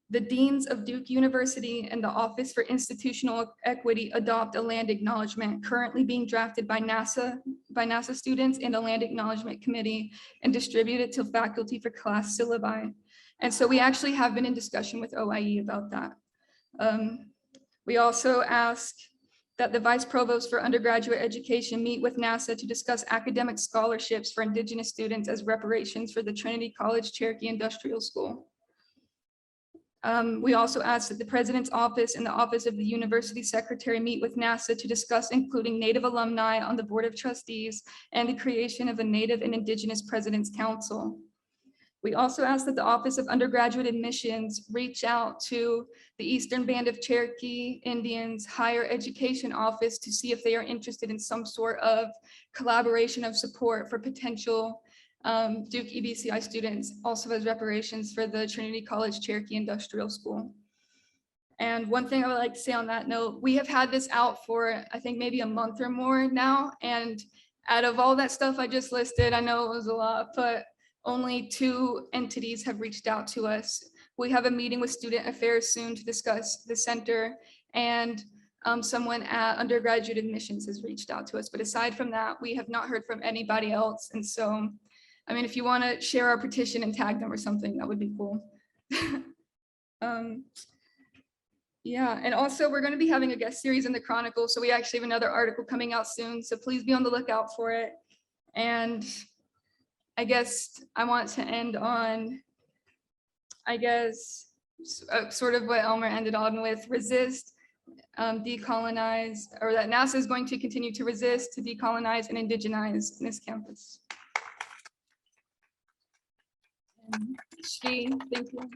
The deans of Duke University and the Office for Institutional Equity adopt a land acknowledgement currently being drafted by NASA students and a land acknowledgement committee and distributed to faculty for class syllabi. And so we actually have been in discussion with OIE about that. We also ask that the Vice Provost for Undergraduate Education meet with NASA to discuss academic scholarships for Indigenous students as reparations for the Trinity College Cherokee Industrial School. We also ask that the President's Office and the Office of the University Secretary meet with NASA to discuss including Native alumni on the Board of Trustees and the creation of a Native and Indigenous President's Council. We also ask that the Office of Undergraduate Admissions reach out to the Eastern Band of Cherokee Indians Higher Education Office to see if they are interested in some sort of collaboration of support for potential Duke EBCI students, also as reparations for the Trinity College Cherokee Industrial School. And one thing I would like to say on that note, we have had this out for, I think, maybe a month or more now. And out of all that stuff I just listed, I know it was a lot, but only 2 entities have reached out to us. We have a meeting with Student Affairs soon to discuss the center, and someone at Undergraduate Admissions has reached out to us. But aside from that, we have not heard from anybody else. And so, I mean, if you want to share our petition and tag them or something, that would be cool. Yeah, and also we're going to be having a guest series in the Chronicle. So we actually have another article coming out soon. So please be on the lookout for it. And I guess I want to end on, I guess, sort of what Elmer ended on with: resist, decolonize, or that NASA is going to continue to resist, to decolonize and indigenize this campus. And thank you.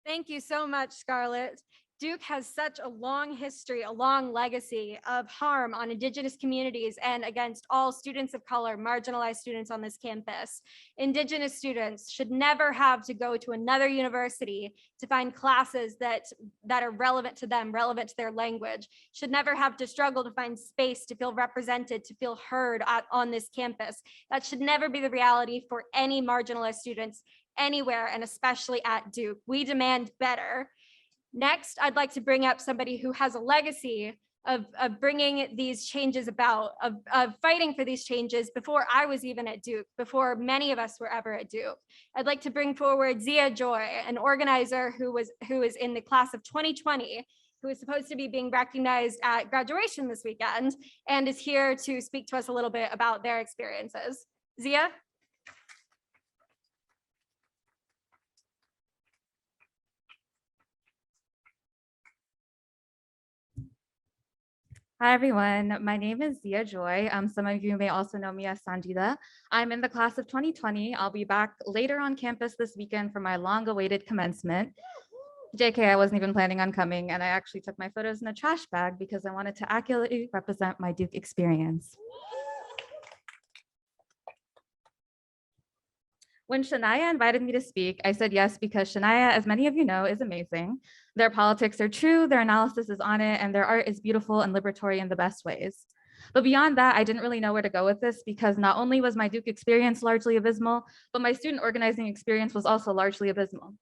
Thank you so much, Scarlett. Duke has such a long history, a long legacy of harm on Indigenous communities and against all students of color, marginalized students on this campus. Indigenous students should never have to go to another university to find classes that are relevant to them, relevant to their language, should never have to struggle to find space to feel represented, to feel heard on this campus. That should never be the reality for any marginalized students anywhere, and especially at Duke. We demand better. Next, I'd like to bring up somebody who has a legacy of bringing these changes about, of fighting for these changes before I was even at Duke, before many of us were ever at Duke. I'd like to bring forward Ziya Joy, an organizer who is in the class of 2020, who is supposed to be being recognized at graduation this weekend, and is here to speak to us a little bit about their experiences. Ziya? Hi, everyone. My name is Ziya Joy. Some of you may also know me as Sanjita. I'm in the class of 2020. I'll be back later on campus this weekend for my long-awaited commencement. JK, I wasn't even planning on coming, and I actually took my photos in a trash bag because I wanted to accurately represent my Duke experience. When Shania invited me to speak, I said yes because Shania, as many of you know, is amazing. Their politics are true, their analysis is on it, and their art is beautiful and liberatory in the best ways. But beyond that, I didn't really know where to go with this because not only was my Duke experience largely abysmal, but my student organizing experience was also largely abysmal.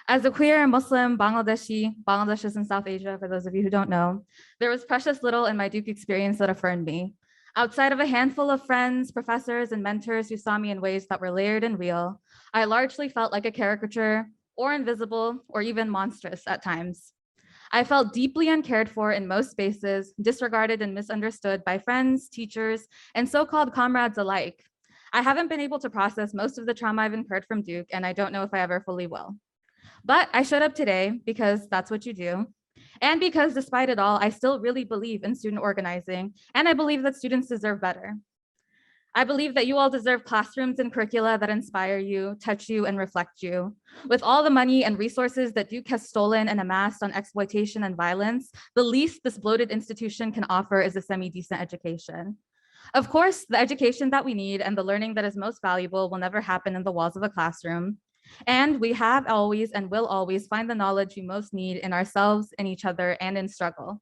As a queer Muslim Bangladeshi, Bangladesh is in South Asia, for those of you who don't know, there was precious little in my Duke experience that affirmed me. Outside of a handful of friends, professors, and mentors who saw me in ways that were layered and real, I largely felt like a caricature, or invisible, or even monstrous at times. I felt deeply uncared for in most spaces, disregarded and misunderstood by friends, teachers, and so-called comrades alike. I haven't been able to process most of the trauma I've incurred from Duke, and I don't know if I ever fully will. But I showed up today because that's what you do. And because despite it all, I still really believe in student organizing, and I believe that students deserve better. I believe that you all deserve classrooms and curricula that inspire you, touch you, and reflect you. With all the money and resources that Duke has stolen and amassed on exploitation and violence, the least this bloated institution can offer is a semi-decent education. Of course, the education that we need and the learning that is most valuable will never happen in the walls of a classroom. And we have always and will always find the knowledge we most need in ourselves, in each other, and in struggle.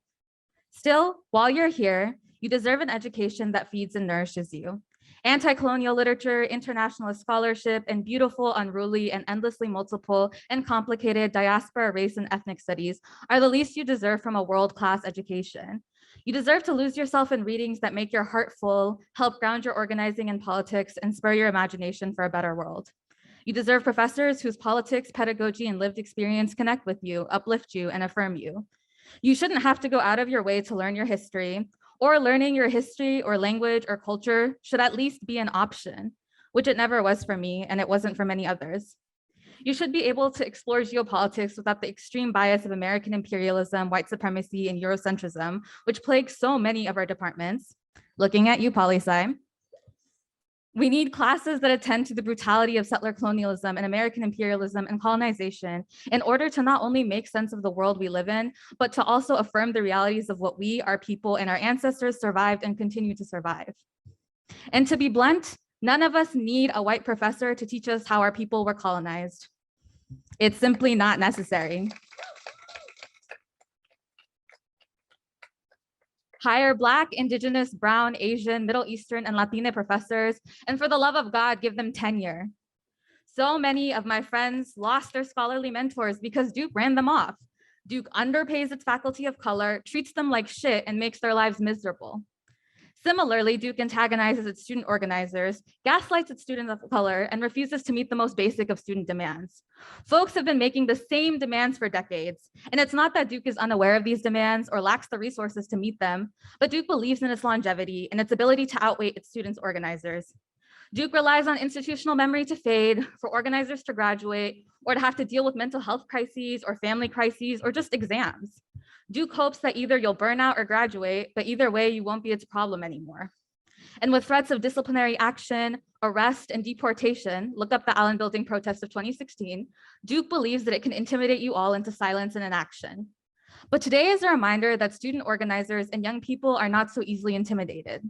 Still, while you're here, you deserve an education that feeds and nourishes you. Anti-colonial literature, internationalist scholarship, and beautiful, unruly, and endlessly multiple and complicated diaspora, race, and ethnic studies are the least you deserve from a world-class education. You deserve to lose yourself in readings that make your heart full, help ground your organizing and politics, and spur your imagination for a better world. You deserve professors whose politics, pedagogy, and lived experience connect with you, uplift you, and affirm you. You shouldn't have to go out of your way to learn your history, or learning your history or language or culture should at least be an option, which it never was for me, and it wasn't for many others. You should be able to explore geopolitics without the extreme bias of American imperialism, white supremacy, and Eurocentrism, which plagues so many of our departments. Looking at you, poli-sci. We need classes that attend to the brutality of settler colonialism and American imperialism and colonization in order to not only make sense of the world we live in, but to also affirm the realities of what we, our people, and our ancestors survived and continue to survive. And to be blunt, none of us need a white professor to teach us how our people were colonized. It's simply not necessary. Hire Black, Indigenous, Brown, Asian, Middle Eastern, and Latina professors, and for the love of God, give them tenure. So many of my friends lost their scholarly mentors because Duke ran them off. Duke underpays its faculty of color, treats them like shit, and makes their lives miserable. Similarly, Duke antagonizes its student organizers, gaslights its students of color, and refuses to meet the most basic of student demands. Folks have been making the same demands for decades, and it's not that Duke is unaware of these demands or lacks the resources to meet them, but Duke believes in its longevity and its ability to outweigh its students' organizers. Duke relies on institutional memory to fade, for organizers to graduate, or to have to deal with mental health crises or family crises or just exams. Duke hopes that either you'll burn out or graduate, but either way, you won't be its problem anymore. And with threats of disciplinary action, arrest, and deportation, look up the Allen Building protest of 2016, Duke believes that it can intimidate you all into silence and inaction. But today is a reminder that student organizers and young people are not so easily intimidated.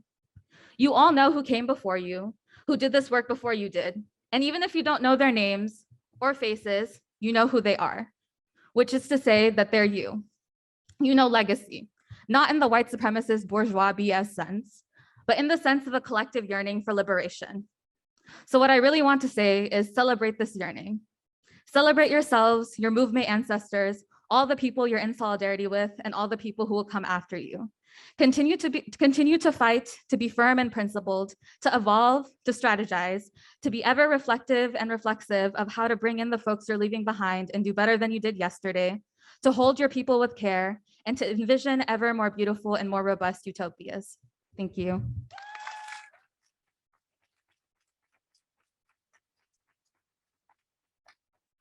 You all know who came before you, who did this work before you did. And even if you don't know their names or faces, you know who they are, which is to say that they're you. You know legacy, not in the white supremacist bourgeois BS sense, but in the sense of a collective yearning for liberation. So what I really want to say is celebrate this yearning. Celebrate yourselves, your movement ancestors, all the people you're in solidarity with, and all the people who will come after you. Continue to fight, to be firm and principled, to evolve, to strategize, to be ever reflective and reflexive of how to bring in the folks you're leaving behind and do better than you did yesterday, to hold your people with care, and to envision ever more beautiful and more robust utopias. Thank you.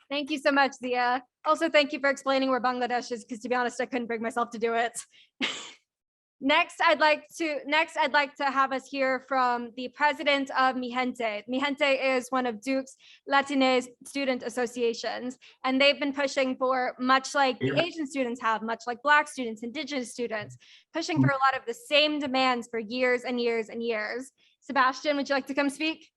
Thank you so much, Ziya. Also, thank you for explaining where Bangladesh is, because to be honest, I couldn't bring myself to do it. Next, I'd like to have us hear from the president of Gente. Gente is one of Duke's Latinx student associations, and they've been pushing for, much like the Asian students have, much like Black students, Indigenous students, pushing for a lot of the same demands for years and years and years. Sebastian, would you like to come speak?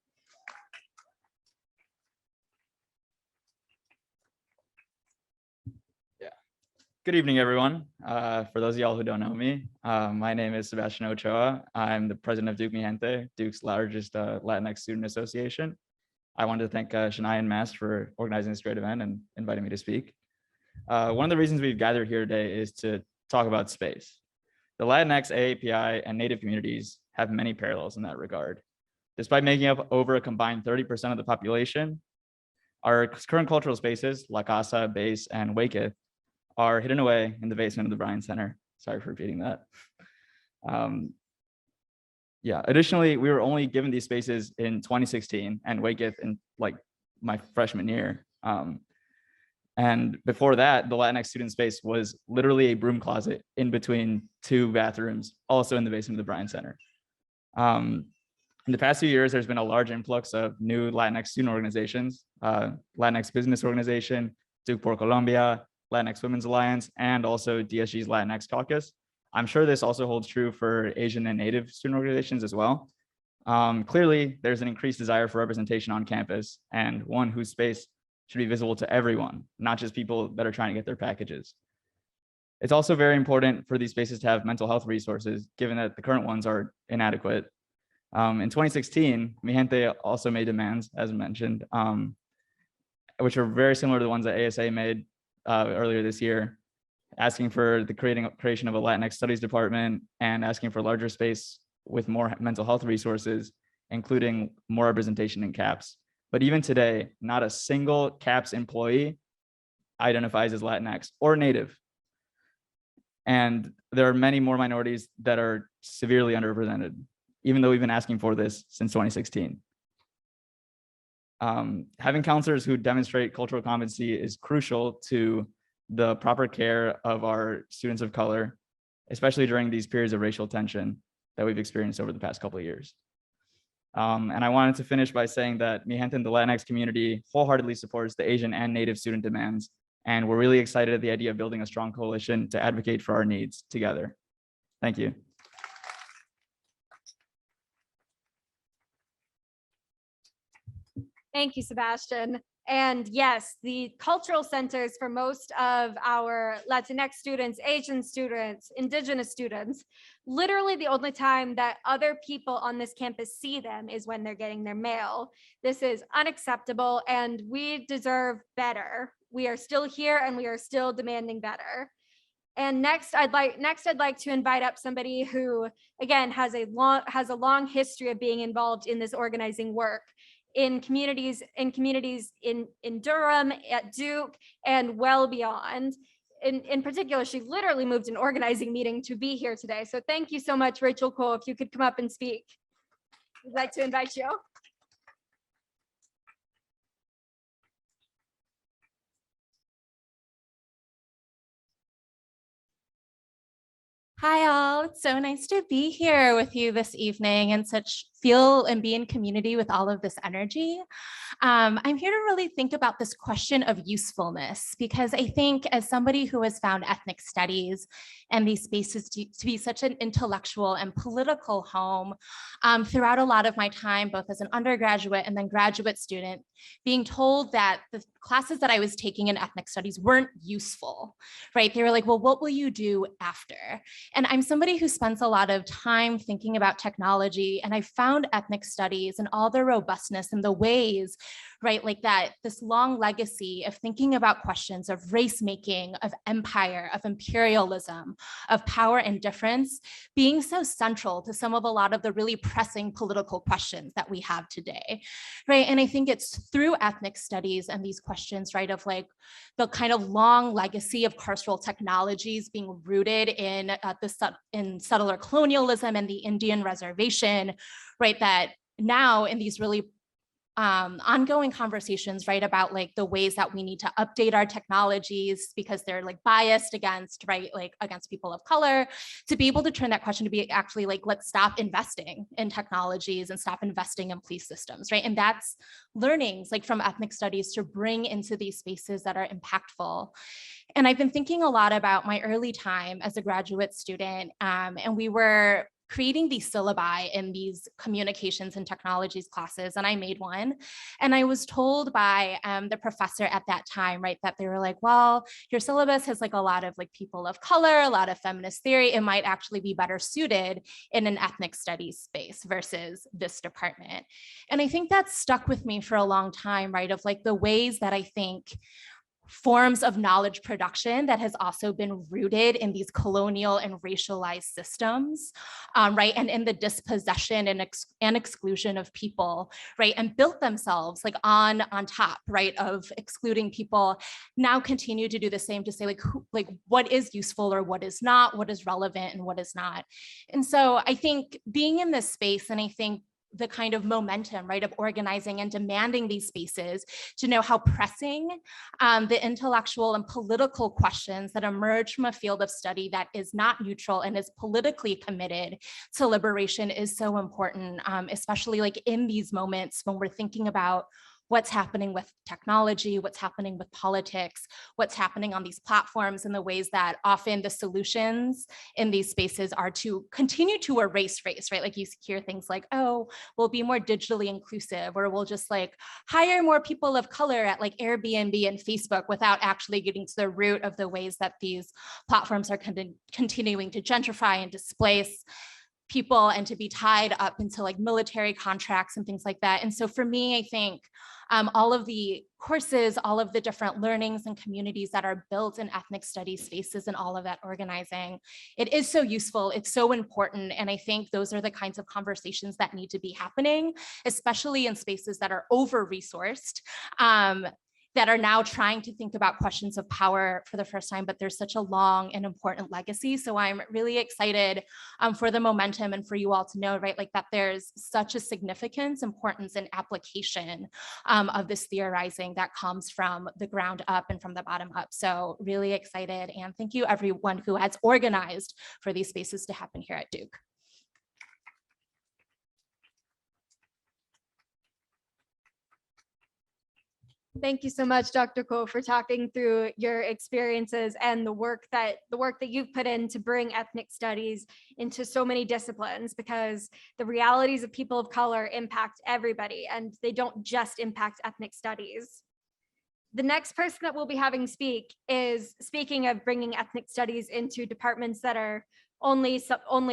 Good evening, everyone. For those of y'all who don't know me, my name is Sebastian Ochoa. I'm the president of Duke Gente, Duke's largest Latinx student association. I wanted to thank Shania and MAST for organizing this great event and inviting me to speak. One of the reasons we've gathered here today is to talk about space. The Latinx, AAPI, and Native communities have many parallels in that regard. Despite making up over a combined 30% of the population, our current cultural spaces, La Casa, Base, and Waketh, are hidden away in the basement of the Bryan Center. Sorry for repeating that. Yeah, additionally, we were only given these spaces in 2016 and Wakeith in like my freshman year. And before that, the Latinx student space was literally a broom closet in between two bathrooms, also in the basement of the Bryan Center. In the past few years, there's been a large influx of new Latinx student organizations, Latinx Business Organization, Duke por Colombia, Latinx Women's Alliance, and also DSG's Latinx Caucus. I'm sure this also holds true for Asian and Native student organizations as well. Clearly, there's an increased desire for representation on campus and one whose space should be visible to everyone, not just people that are trying to get their packages. It's also very important for these spaces to have mental health resources, given that the current ones are inadequate. In 2016, Mi Gente also made demands, as mentioned, which are very similar to the ones that ASA made earlier this year, asking for the creation of a Latinx studies department and asking for larger space with more mental health resources, including more representation in CAPS. But even today, not a single CAPS employee identifies as Latinx or Native. And there are many more minorities that are severely underrepresented, even though we've been asking for this since 2016. Having counselors who demonstrate cultural competency is crucial to the proper care of our students of color, especially during these periods of racial tension that we've experienced over the past couple of years. And I wanted to finish by saying that Mi Gente and the Latinx community wholeheartedly supports the Asian and Native student demands. And we're really excited at the idea of building a strong coalition to advocate for our needs together. Thank you. Thank you, Sebastian. And yes, the cultural centers for most of our Latinx students, Asian students, Indigenous students, literally the only time that other people on this campus see them is when they're getting their mail. This is unacceptable and we deserve better. We are still here and we are still demanding better. And next I'd like to invite up somebody who, again, has a long history of being involved in this organizing work in communities in Durham, at Duke, and well beyond. In particular, she literally moved an organizing meeting to be here today. So thank you so much, Rachel Cole. If you could come up and speak, I'd like to invite you. Hi all, it's so nice to be here with you this evening and feel and be in community with all of this energy. I'm here to really think about this question of usefulness, because I think as somebody who has found ethnic studies and these spaces to be such an intellectual and political home throughout a lot of my time, both as an undergraduate and then graduate student, being told that the classes that I was taking in ethnic studies weren't useful, right? They were like, well, what will you do after? And I'm somebody who spends a lot of time thinking about technology, and I found ethnic studies and all the robustness and the ways, right, like that, this long legacy of thinking about questions of race making, of empire, of imperialism, of power and difference, being so central to a lot of the really pressing political questions that we have today, right? And I think it's through ethnic studies and these questions, right, of like the kind of long legacy of carceral technologies being rooted in settler colonialism and the Indian reservation, right, that now in these really ongoing conversations, right, about like the ways that we need to update our technologies because they're like biased against, right, like against people of color, to be able to turn that question to be actually like, let's stop investing in technologies and stop investing in police systems, right? And that's learnings like from ethnic studies to bring into these spaces that are impactful. And I've been thinking a lot about my early time as a graduate student, and we were creating these syllabi in these communications and technologies classes, and I made one. And I was told by the professor at that time, right, that they were like, well, your syllabus has like a lot of like people of color, a lot of feminist theory. It might actually be better suited in an ethnic studies space versus this department. And I think that stuck with me for a long time, right, of like the ways that I think forms of knowledge production that has also been rooted in these colonial and racialized systems, right? And in the dispossession and exclusion of people, right? And built themselves like on top, right? Of excluding people, now continue to do the same to say like what is useful or what is not, what is relevant and what is not. And so I think being in this space, and I think the kind of momentum, right, of organizing and demanding these spaces to know how pressing the intellectual and political questions that emerge from a field of study that is not neutral and is politically committed to liberation is so important, especially like in these moments when we're thinking about what's happening with technology, what's happening with politics, what's happening on these platforms, and the ways that often the solutions in these spaces are to continue to erase race, right? Like you hear things like, oh, we'll be more digitally inclusive, or we'll just like hire more people of color at like Airbnb and Facebook without actually getting to the root of the ways that these platforms are continuing to gentrify and displace people and to be tied up into like military contracts and things like that. And so for me, I think all of the courses, all of the different learnings and communities that are built in ethnic studies spaces and all of that organizing, it is so useful, it's so important. And I think those are the kinds of conversations that need to be happening, especially in spaces that are over-resourced, that are now trying to think about questions of power for the first time, but there's such a long and important legacy. So I'm really excited for the momentum and for you all to know, right, like that there's such a significance, importance, and application of this theorizing that comes from the ground up and from the bottom up. So really excited, and thank you everyone who has organized for these spaces to happen here at Duke. Thank you so much, Dr. Ko, for talking through your experiences and the work that you've put in to bring ethnic studies into so many disciplines, because the realities of people of color impact everybody and they don't just impact ethnic studies. The next person that we'll be having speak is, speaking of bringing ethnic studies into departments that are only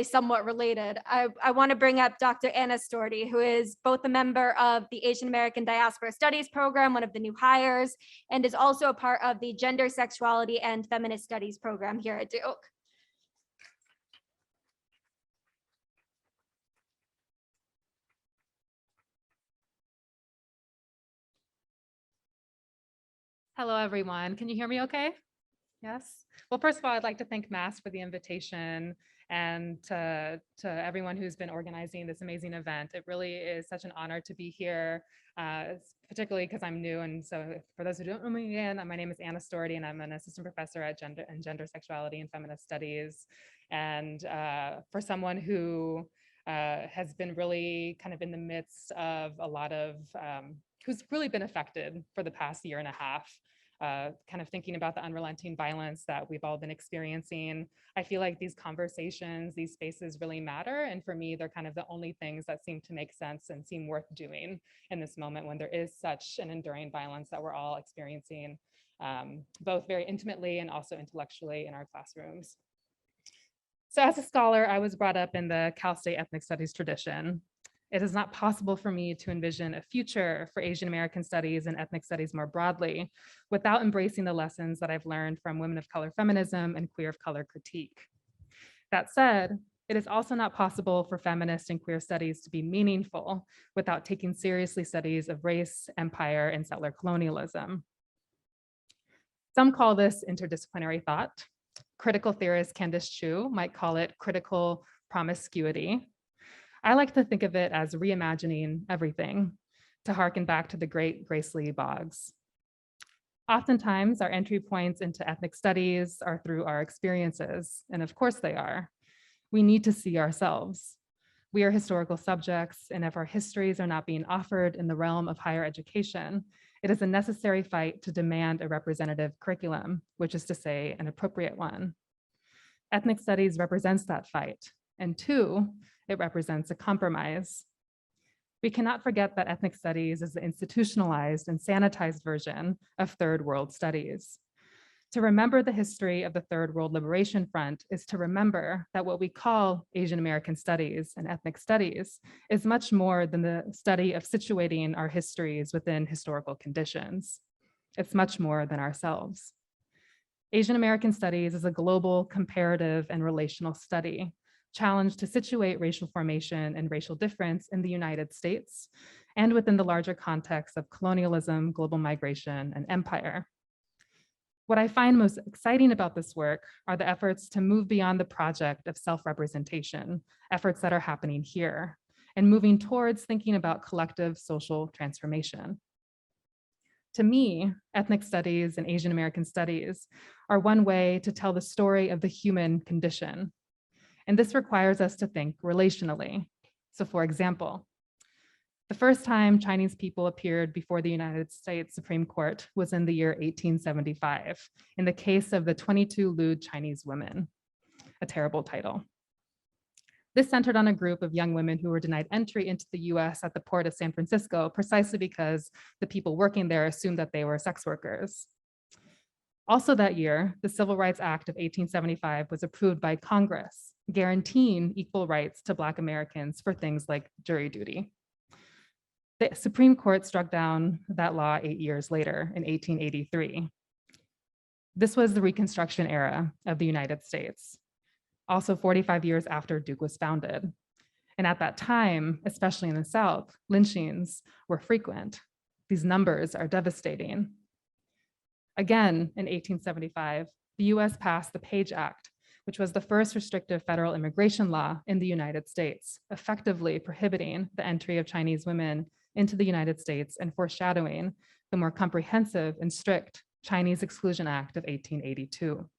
somewhat related, I want to bring up Dr. Anna Storti, who is both a member of the Asian American Diaspora Studies program, one of the new hires, and is also a part of the Gender, Sexuality, and Feminist Studies program here at Duke. Hello, everyone. Can you hear me okay? Yes. Well, first of all, I'd like to thank MAST for the invitation, and to everyone who's been organizing this amazing event. It really is such an honor to be here, particularly because I'm new. And so for those who don't know me again, my name is Anna Storti, and I'm an assistant professor at Gender, Sexuality, and Feminist Studies. And for someone who has been really kind of in the midst of a lot of, who's really been affected for the past year and a half, kind of thinking about the unrelenting violence that we've all been experiencing. I feel like these conversations, these spaces really matter. And for me, they're kind of the only things that seem to make sense and seem worth doing in this moment when there is such an enduring violence that we're all experiencing, both very intimately and also intellectually in our classrooms. So as a scholar, I was brought up in the Cal State ethnic studies tradition. It is not possible for me to envision a future for Asian American studies and ethnic studies more broadly without embracing the lessons that I've learned from women of color feminism and queer of color critique. That said, it is also not possible for feminist and queer studies to be meaningful without taking seriously studies of race, empire, and settler colonialism. Some call this interdisciplinary thought. Critical theorist Candace Chu might call it critical promiscuity. I like to think of it as reimagining everything, to harken back to the great Grace Lee Boggs. Oftentimes, our entry points into ethnic studies are through our experiences, and of course they are. We need to see ourselves. We are historical subjects, and if our histories are not being offered in the realm of higher education, it is a necessary fight to demand a representative curriculum, which is to say, an appropriate one. Ethnic studies represents that fight, and two, it represents a compromise. We cannot forget that ethnic studies is the institutionalized and sanitized version of third world studies. To remember the history of the Third World Liberation Front is to remember that what we call Asian American studies and ethnic studies is much more than the study of situating our histories within historical conditions. It's much more than ourselves. Asian American Studies is a global, comparative, and relational study challenged to situate racial formation and racial difference in the United States and within the larger context of colonialism, global migration, and empire. What I find most exciting about this work are the efforts to move beyond the project of self-representation, efforts that are happening here, and moving towards thinking about collective social transformation. To me, ethnic studies and Asian American studies are one way to tell the story of the human condition. And this requires us to think relationally. So for example, the first time Chinese people appeared before the United States Supreme Court was in the year 1875, in the case of the 22 lewd Chinese women, a terrible title. This centered on a group of young women who were denied entry into the US at the port of San Francisco, precisely because the people working there assumed that they were sex workers. Also that year, the Civil Rights Act of 1875 was approved by Congress, guaranteeing equal rights to Black Americans for things like jury duty. The Supreme Court struck down that law 8 years later in 1883. This was the Reconstruction era of the United States, also 45 years after Duke was founded. And at that time, especially in the South, lynchings were frequent. These numbers are devastating. Again, in 1875, the US passed the Page Act, which was the first restrictive federal immigration law in the United States, effectively prohibiting the entry of Chinese women into the United States and foreshadowing the more comprehensive and strict Chinese Exclusion Act of 1882.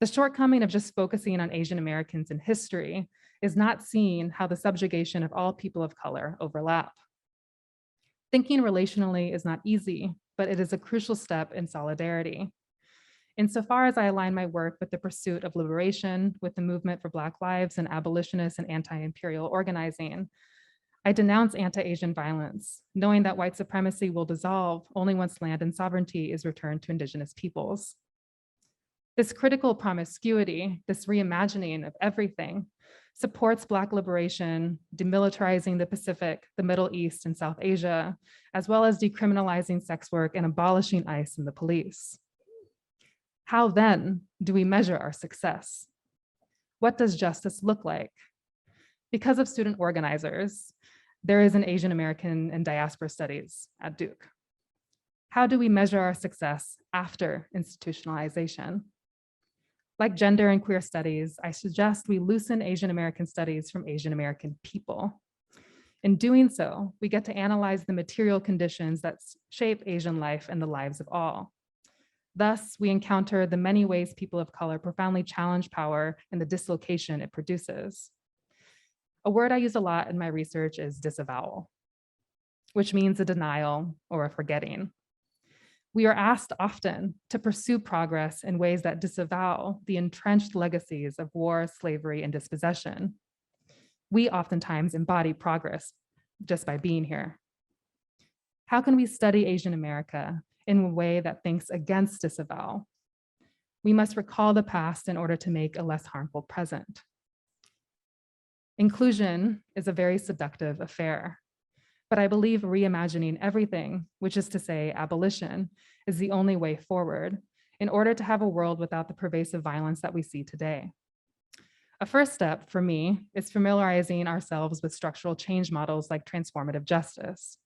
The shortcoming of just focusing on Asian Americans in history is not seeing how the subjugation of all people of color overlap. Thinking relationally is not easy, but it is a crucial step in solidarity. Insofar as I align my work with the pursuit of liberation, with the movement for Black lives and abolitionist and anti-imperial organizing, I denounce anti-Asian violence, knowing that white supremacy will dissolve only once land and sovereignty is returned to Indigenous peoples. This critical promiscuity, this reimagining of everything, supports Black liberation, demilitarizing the Pacific, the Middle East, and South Asia, as well as decriminalizing sex work and abolishing ICE and the police. How then do we measure our success? What does justice look like? Because of student organizers, there is an Asian American and diaspora studies at Duke. How do we measure our success after institutionalization? Like gender and queer studies, I suggest we loosen Asian American studies from Asian American people. In doing so, we get to analyze the material conditions that shape Asian life and the lives of all. Thus, we encounter the many ways people of color profoundly challenge power and the dislocation it produces. A word I use a lot in my research is disavowal, which means a denial or a forgetting. We are asked often to pursue progress in ways that disavow the entrenched legacies of war, slavery, and dispossession. We oftentimes embody progress just by being here. How can we study Asian America in a way that thinks against disavowal? We must recall the past in order to make a less harmful present. Inclusion is a very seductive affair, but I believe reimagining everything, which is to say abolition, is the only way forward in order to have a world without the pervasive violence that we see today. A first step for me is familiarizing ourselves with structural change models like transformative justice,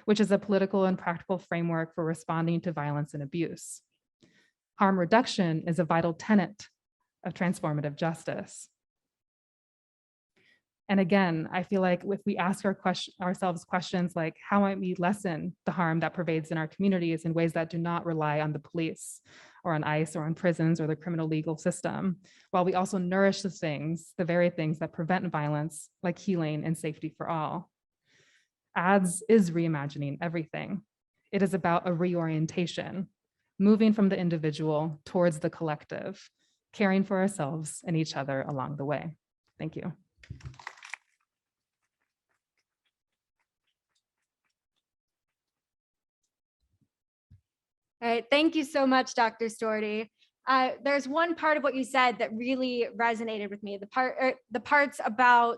which is a political and practical framework for responding to violence and abuse. Harm reduction is a vital tenet of transformative justice. And again, I feel like if we ask ourselves questions like, how might we lessen the harm that pervades in our communities in ways that do not rely on the police or on ICE or on prisons or the criminal legal system, while we also nourish the very things that prevent violence, like healing and safety for all. AADS is reimagining everything. It is about a reorientation, moving from the individual towards the collective, caring for ourselves and each other along the way. Thank you. All right, thank you so much, Dr. Storti. There's one part of what you said that really resonated with me, the parts about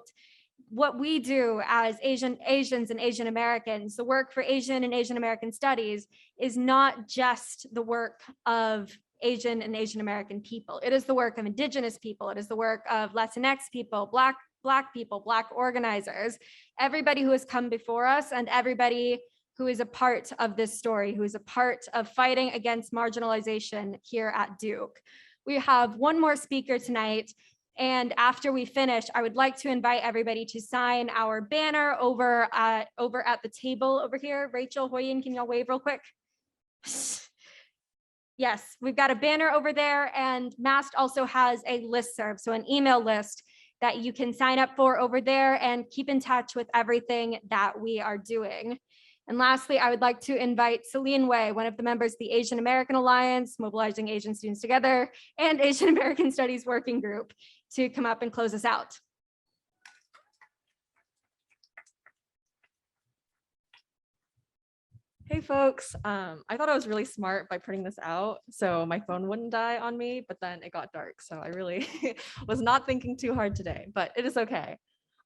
what we do as Asians and Asian Americans, the work for Asian and Asian American studies is not just the work of Asian and Asian American people. It is the work of Indigenous people. It is the work of Latinx people, Black people, Black organizers, everybody who has come before us and everybody who is a part of this story, who is a part of fighting against marginalization here at Duke. We have one more speaker tonight. And after we finish, I would like to invite everybody to sign our banner over at the table over here. Rachel, Hoyin, can y'all wave real quick? Yes, we've got a banner over there, and MAST also has a listserv, so an email list that you can sign up for over there and keep in touch with everything that we are doing. And lastly, I would like to invite Celine Wei, one of the members of the Asian American Alliance, Mobilizing Asian Students Together, and Asian American Studies Working Group, to come up and close us out. Hey folks, I thought I was really smart by printing this out so my phone wouldn't die on me, but then it got dark. So I really was not thinking too hard today, but it is okay.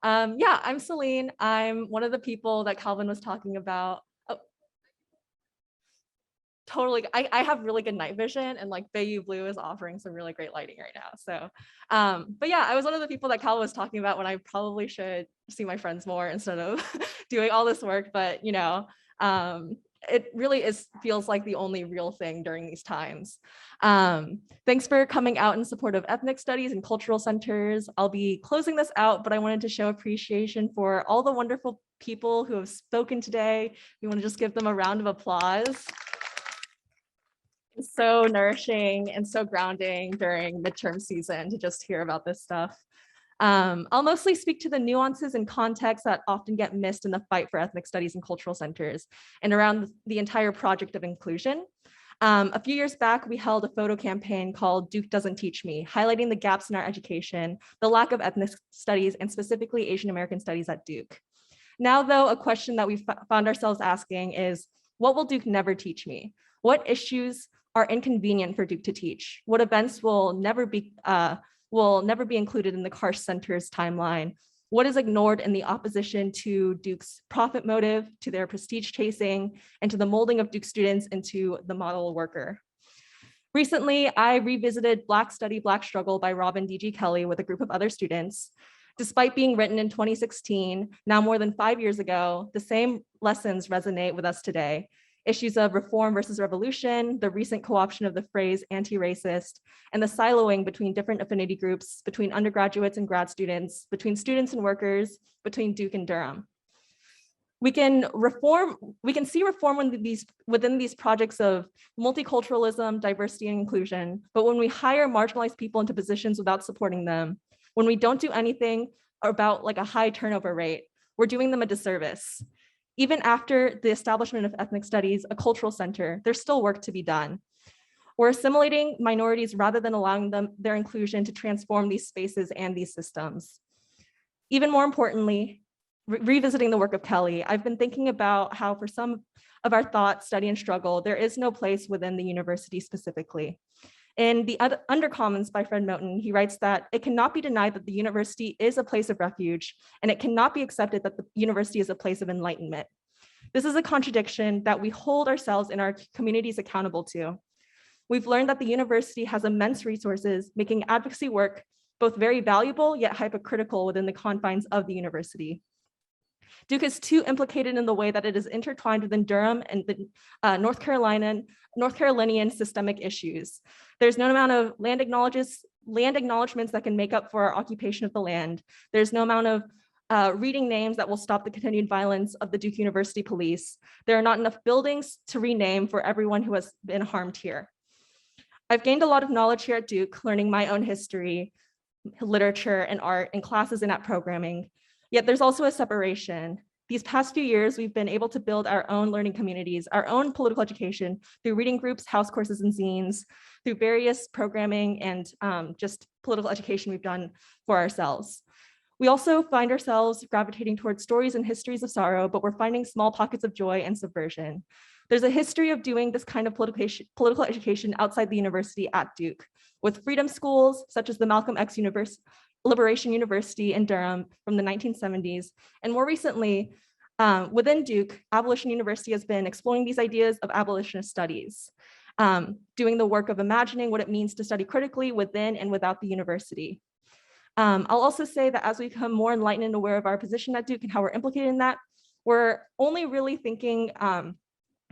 Yeah, I'm Celine. I'm one of the people that Calvin was talking about. Oh, totally, I have really good night vision, and like Bayou Blue is offering some really great lighting right now. So, but yeah, I was one of the people that Calvin was talking about when I probably should see my friends more instead of doing all this work, but you know, it really feels like the only real thing during these times. Thanks for coming out in support of ethnic studies and cultural centers. I'll be closing this out, but I wanted to show appreciation for all the wonderful people who have spoken today. We want to just give them a round of applause. It's so nourishing and so grounding during midterm season to just hear about this stuff. I'll mostly speak to the nuances and contexts that often get missed in the fight for ethnic studies and cultural centers and around the entire project of inclusion. A few years back, we held a photo campaign called Duke Doesn't Teach Me, highlighting the gaps in our education, the lack of ethnic studies, and specifically Asian American studies at Duke. Now, though, a question that we found ourselves asking is, what will Duke never teach me? What issues are inconvenient for Duke to teach? What events will never be included in the Karsh Center's timeline? What is ignored in the opposition to Duke's profit motive, to their prestige chasing, and to the molding of Duke students into the model worker? Recently, I revisited Black Study, Black Struggle by Robin D.G. Kelley with a group of other students. Despite being written in 2016, now more than 5 years ago, the same lessons resonate with us today. Issues of reform versus revolution, the recent co-option of the phrase anti-racist, and the siloing between different affinity groups, between undergraduates and grad students, between students and workers, between Duke and Durham. We can see reform within these projects of multiculturalism, diversity, and inclusion, but when we hire marginalized people into positions without supporting them, when we don't do anything about like a high turnover rate, we're doing them a disservice. Even after the establishment of ethnic studies, a cultural center, there's still work to be done. We're assimilating minorities rather than allowing their inclusion to transform these spaces and these systems. Even more importantly, revisiting the work of Kelley, I've been thinking about how for some of our thought, study, and struggle, there is no place within the university specifically. In the Undercommons by Fred Moten, he writes that it cannot be denied that the university is a place of refuge, and it cannot be accepted that the university is a place of enlightenment. This is a contradiction that we hold ourselves and our communities accountable to. We've learned that the university has immense resources, making advocacy work both very valuable yet hypocritical within the confines of the university. Duke is too implicated in the way that it is intertwined within Durham and the North Carolinian systemic issues. There's no amount of land acknowledgements that can make up for our occupation of the land. There's no amount of reading names that will stop the continued violence of the Duke University police. There are not enough buildings to rename for everyone who has been harmed here. I've gained a lot of knowledge here at Duke, learning my own history, literature, and art in classes and at programming. Yet there's also a separation. These past few years, we've been able to build our own learning communities, our own political education through reading groups, house courses, and zines, through various programming and just political education we've done for ourselves. We also find ourselves gravitating towards stories and histories of sorrow, but we're finding small pockets of joy and subversion. There's a history of doing this kind of political education outside the university at Duke, with freedom schools such as the Malcolm X Liberation University in Durham from the 1970s. And more recently, within Duke, Abolition University has been exploring these ideas of abolitionist studies, doing the work of imagining what it means to study critically within and without the university. I'll also say that as we become more enlightened and aware of our position at Duke and how we're implicated in that, we're only really thinking,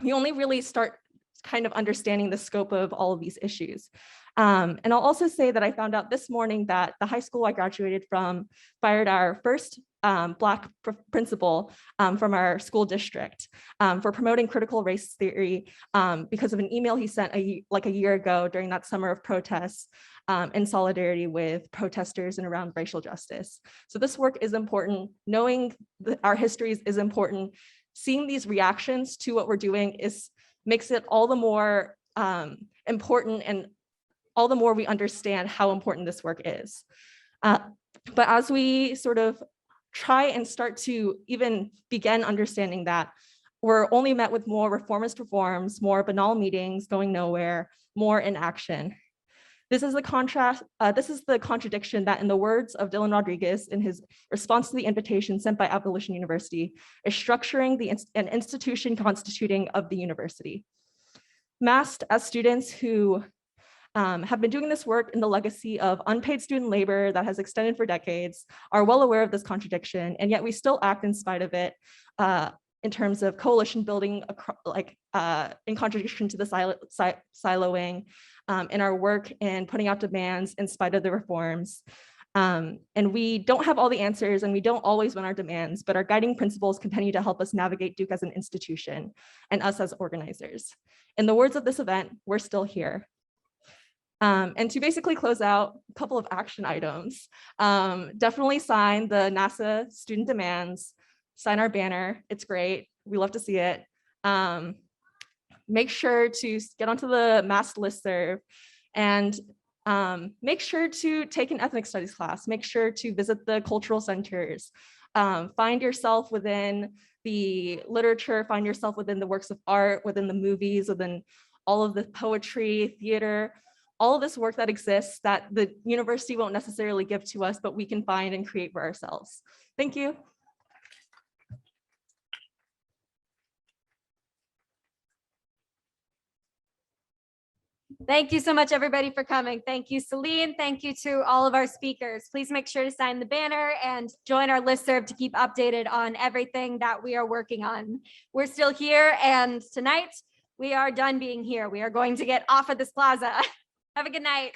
we only really start kind of understanding the scope of all of these issues. And I'll also say that I found out this morning that the high school I graduated from fired our first Black principal from our school district for promoting critical race theory because of an email he sent like a year ago during that summer of protests in solidarity with protesters and around racial justice. So this work is important. Knowing our histories is important. Seeing these reactions to what we're doing makes it all the more important, and all the more we understand how important this work is. But as we sort of try and start to even begin understanding that, we're only met with more reformist reforms, more banal meetings going nowhere, more inaction. This is the contradiction that, in the words of Dylan Rodriguez in his response to the invitation sent by Abolition University, is structuring an institution constituting of the university. MAST, as students who have been doing this work in the legacy of unpaid student labor that has extended for decades, are well aware of this contradiction, and yet we still act in spite of it in terms of coalition building, in contradiction to the siloing, in our work and putting out demands in spite of the reforms. And we don't have all the answers, and we don't always win our demands, but our guiding principles continue to help us navigate Duke as an institution and us as organizers. In the words of this event, we're still here. And to basically close out, a couple of action items. Definitely sign the NASA student demands, sign our banner. It's great. We love to see it. Make sure to get onto the MAST listserv, and make sure to take an ethnic studies class. Make sure to visit the cultural centers. Find yourself within the literature, find yourself within the works of art, within the movies, within all of the poetry, theater, all of this work that exists that the university won't necessarily give to us, but we can find and create for ourselves. Thank you. Thank you so much, everybody, for coming. Thank you, Celine. Thank you to all of our speakers. Please make sure to sign the banner and join our listserv to keep updated on everything that we are working on. We're still here, and tonight we are done being here. We are going to get off of this plaza. Have a good night.